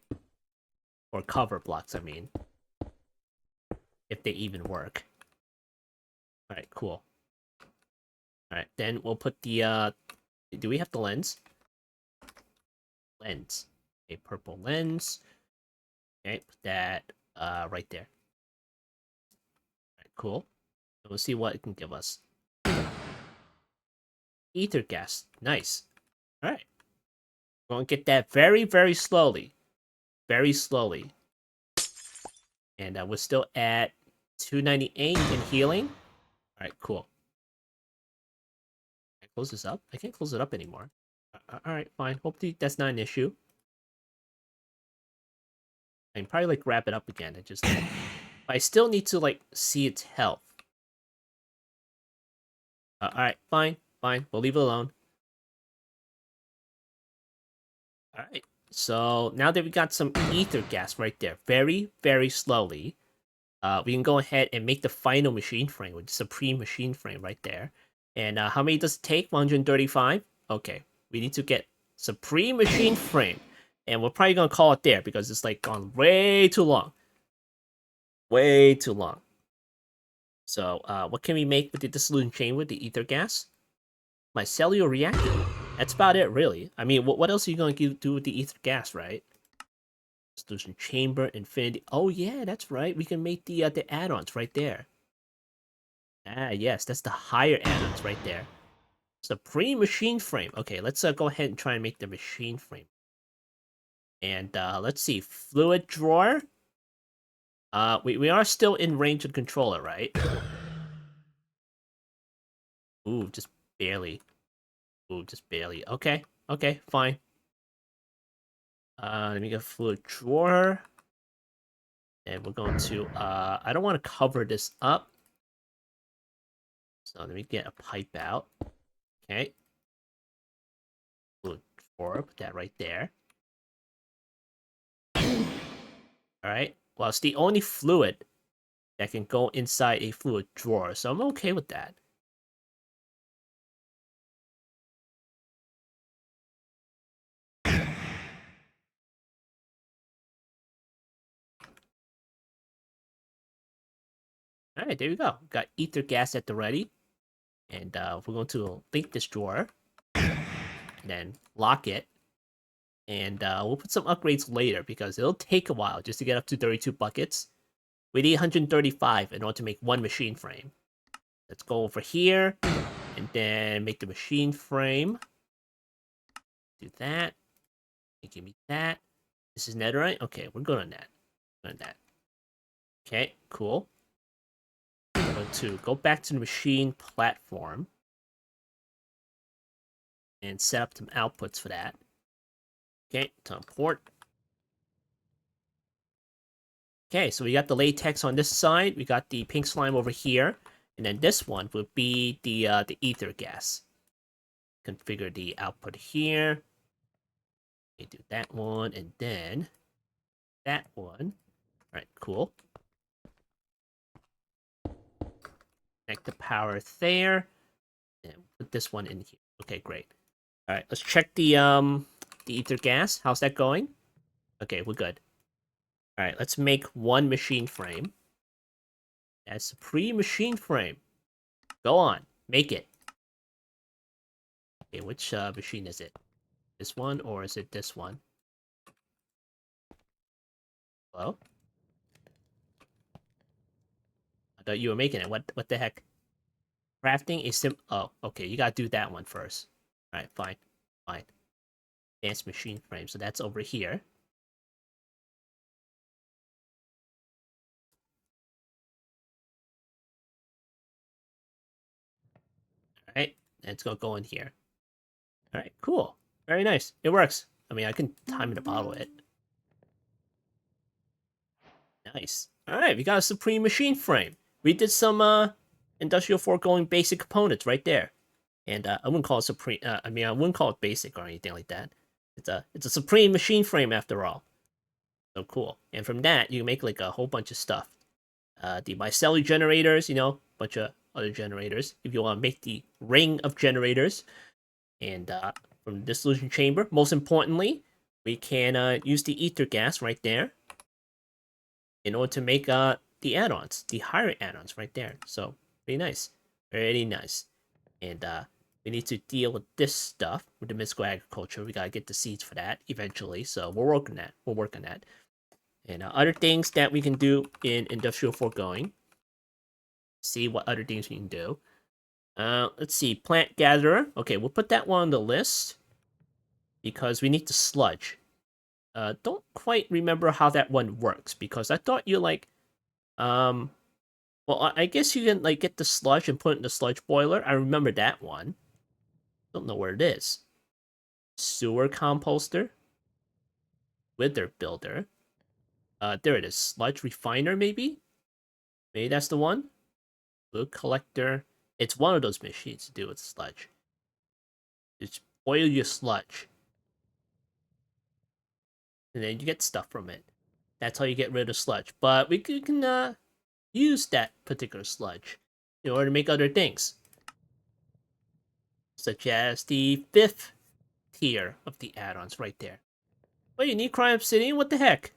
Or cover blocks, I mean. If they even work. Alright, cool. Alright, then we'll put the do we have the lens? Lens. A purple lens. Okay, put that right there. Alright, cool. And we'll see what it can give us. Ether gas. Nice. Alright. We're gonna get that very, very slowly. Very slowly. And we're still at 298 in healing. Alright, cool. Can I close this up? I can't close it up anymore. Alright, fine. Hopefully that's not an issue. I can probably like wrap it up again and just I still need to like see its health. Alright, fine, fine. We'll leave it alone. Alright. So now that we got some ether gas right there, very, very slowly, we can go ahead and make the final machine frame, with supreme machine frame right there. And how many does it take? 135? Okay. We need to get supreme machine frame. And we're probably gonna call it there because it's like gone way too long. Way too long. So, what can we make with the dissolution chamber with the ether gas? Mycelial reactor. That's about it, really. I mean, what else are you going to do with the ether gas, right? Dissolution chamber, infinity. Oh yeah, that's right. We can make the add-ons right there. Ah, yes, that's the higher add-ons right there. Supreme machine frame. Okay, let's go ahead and try and make the machine frame. And let's see, fluid drawer. We are still in range of the controller, right? Ooh, just barely. Ooh, just barely. Okay, okay, fine. Let me get fluid drawer. And we're going to, I don't want to cover this up. So let me get a pipe out. Okay. Fluid drawer, put that right there. Alright. Well, it's the only fluid that can go inside a fluid drawer, so I'm okay with that. Alright, there we go. Got ether gas at the ready. And we're going to link this drawer. And then lock it. And we'll put some upgrades later because it'll take a while just to get up to 32 buckets. We need 135 in order to make one machine frame. Let's go over here. And then make the machine frame. Do that. And give me that. This is netherite? Okay, we're good on that. Good on that. Okay, cool. I'm going to go back to the machine platform. And set up some outputs for that. Okay, to import. Okay, so we got the latex on this side. We got the pink slime over here. And then this one would be the ether gas. Configure the output here. Okay, do that one, and then that one. Alright, cool. Connect the power there. And put this one in here. Okay, great. Alright, let's check the ether gas. How's that going? Okay, we're good. Alright, let's make one machine frame. That's a pre-machine frame. Go on, make it. Okay, which machine is it? This one or is it this one? Well, I thought you were making it. What the heck? Crafting a sim. Oh, okay. You gotta do that one first. All right, fine, fine. Advanced machine frame. So that's over here. All right, and it's gonna go in here. All right, cool. Very nice. It works. I mean, I can time it to bottle it. Nice. All right, we got a Supreme machine frame. We did some industrial foregoing basic components right there. And I wouldn't call it Supreme. I mean, I wouldn't call it basic or anything like that. It's a Supreme machine frame after all. So cool. And from that, you can make like a whole bunch of stuff. The micellar generators, you know, bunch of other generators. If you want to make the ring of generators, and from the dissolution chamber, most importantly, we can use the ether gas right there in order to make the add-ons, the higher add-ons right there. So very nice, very nice. And we need to deal with this stuff with the mystical agriculture. We gotta get the seeds for that eventually. So we're working that. We're working that. And other things that we can do in industrial foregoing. See what other things we can do. Let's see, plant gatherer. Okay, we'll put that one on the list because we need the sludge. Don't quite remember how that one works because I thought you like, well, I guess you can like get the sludge and put it in the sludge boiler. I remember that one. Don't know where it is. Sewer composter, wither builder. There it is. Sludge refiner, maybe. Maybe that's the one. Wood collector. It's one of those machines to do with sludge. Just boil your sludge. And then you get stuff from it. That's how you get rid of sludge. But we can use that particular sludge in order to make other things. Such as the 5th tier of the add-ons right there. Oh, you need crime obsidian? What the heck?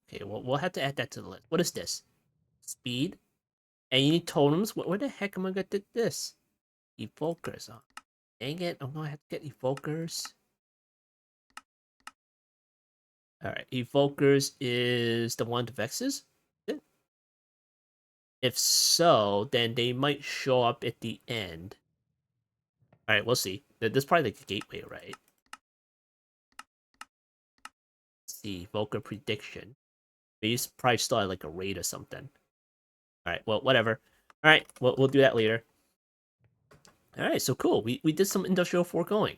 Okay, well, we'll have to add that to the list. What is this? Speed? And you need totems? Where the heck am I gonna get this? Evokers. Oh, dang it, I'm gonna have to get evokers. Alright, evokers is the one to vexes? If so, then they might show up at the end. Alright, we'll see. There's probably like a gateway, right? Let's see, evoker prediction. Maybe probably still had like a raid or something. Alright, well, whatever. Alright, we'll do that later. Alright, so cool. We did some industrial foregoing.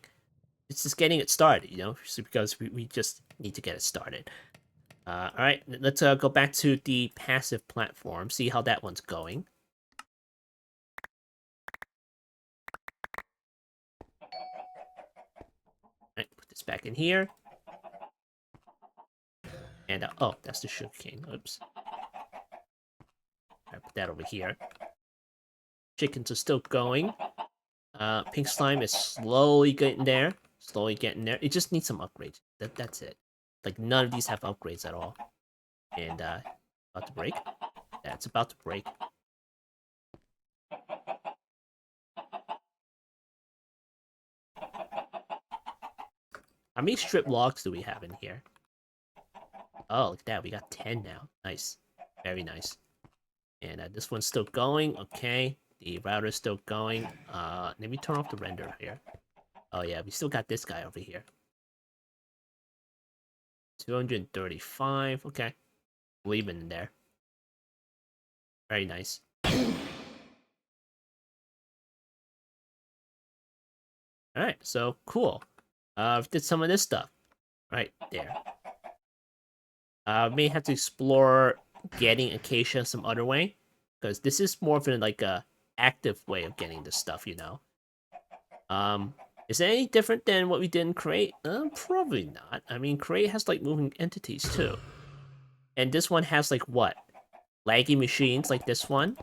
It's just getting it started, you know, because we just need to get it started. Alright, let's go back to the passive platform, see how that one's going. Alright, put this back in here. And, oh, that's the sugarcane. Oops. Alright, put that over here. Chickens are still going. Pink slime is slowly getting there. Slowly getting there. It just needs some upgrades. That's it. Like, none of these have upgrades at all. And, about to break? Yeah, it's about to break. How many strip logs do we have in here? Oh, look at that. We got 10 now. Nice. Very nice. And this one's still going. Okay. The router's still going. Let me turn off the render here. Oh, yeah. We still got this guy over here. 235. Okay. Leaving in there. Very nice. Alright, so cool. Did some of this stuff. Right there. May have to explore getting acacia some other way. Because this is more of like a active way of getting this stuff, you know. Is it any different than what we did in Create? Probably not. I mean, Create has like moving entities too. And this one has like what? Laggy machines like this one.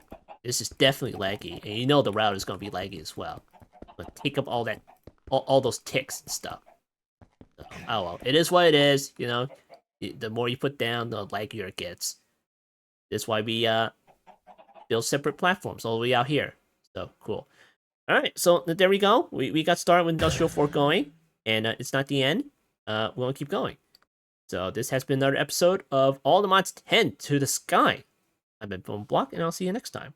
This is definitely laggy, and you know the router is gonna be laggy as well. But take up all that, all those ticks and stuff. So, oh well, it is what it is. You know, the more you put down, the laggier it gets. That's why we build separate platforms all the way out here. So cool. All right, so there we go. We got started with industrial foregoing, and it's not the end. We're gonna keep going. So this has been another episode of All the Mods 10 to the Sky. I've been Block, and I'll see you next time.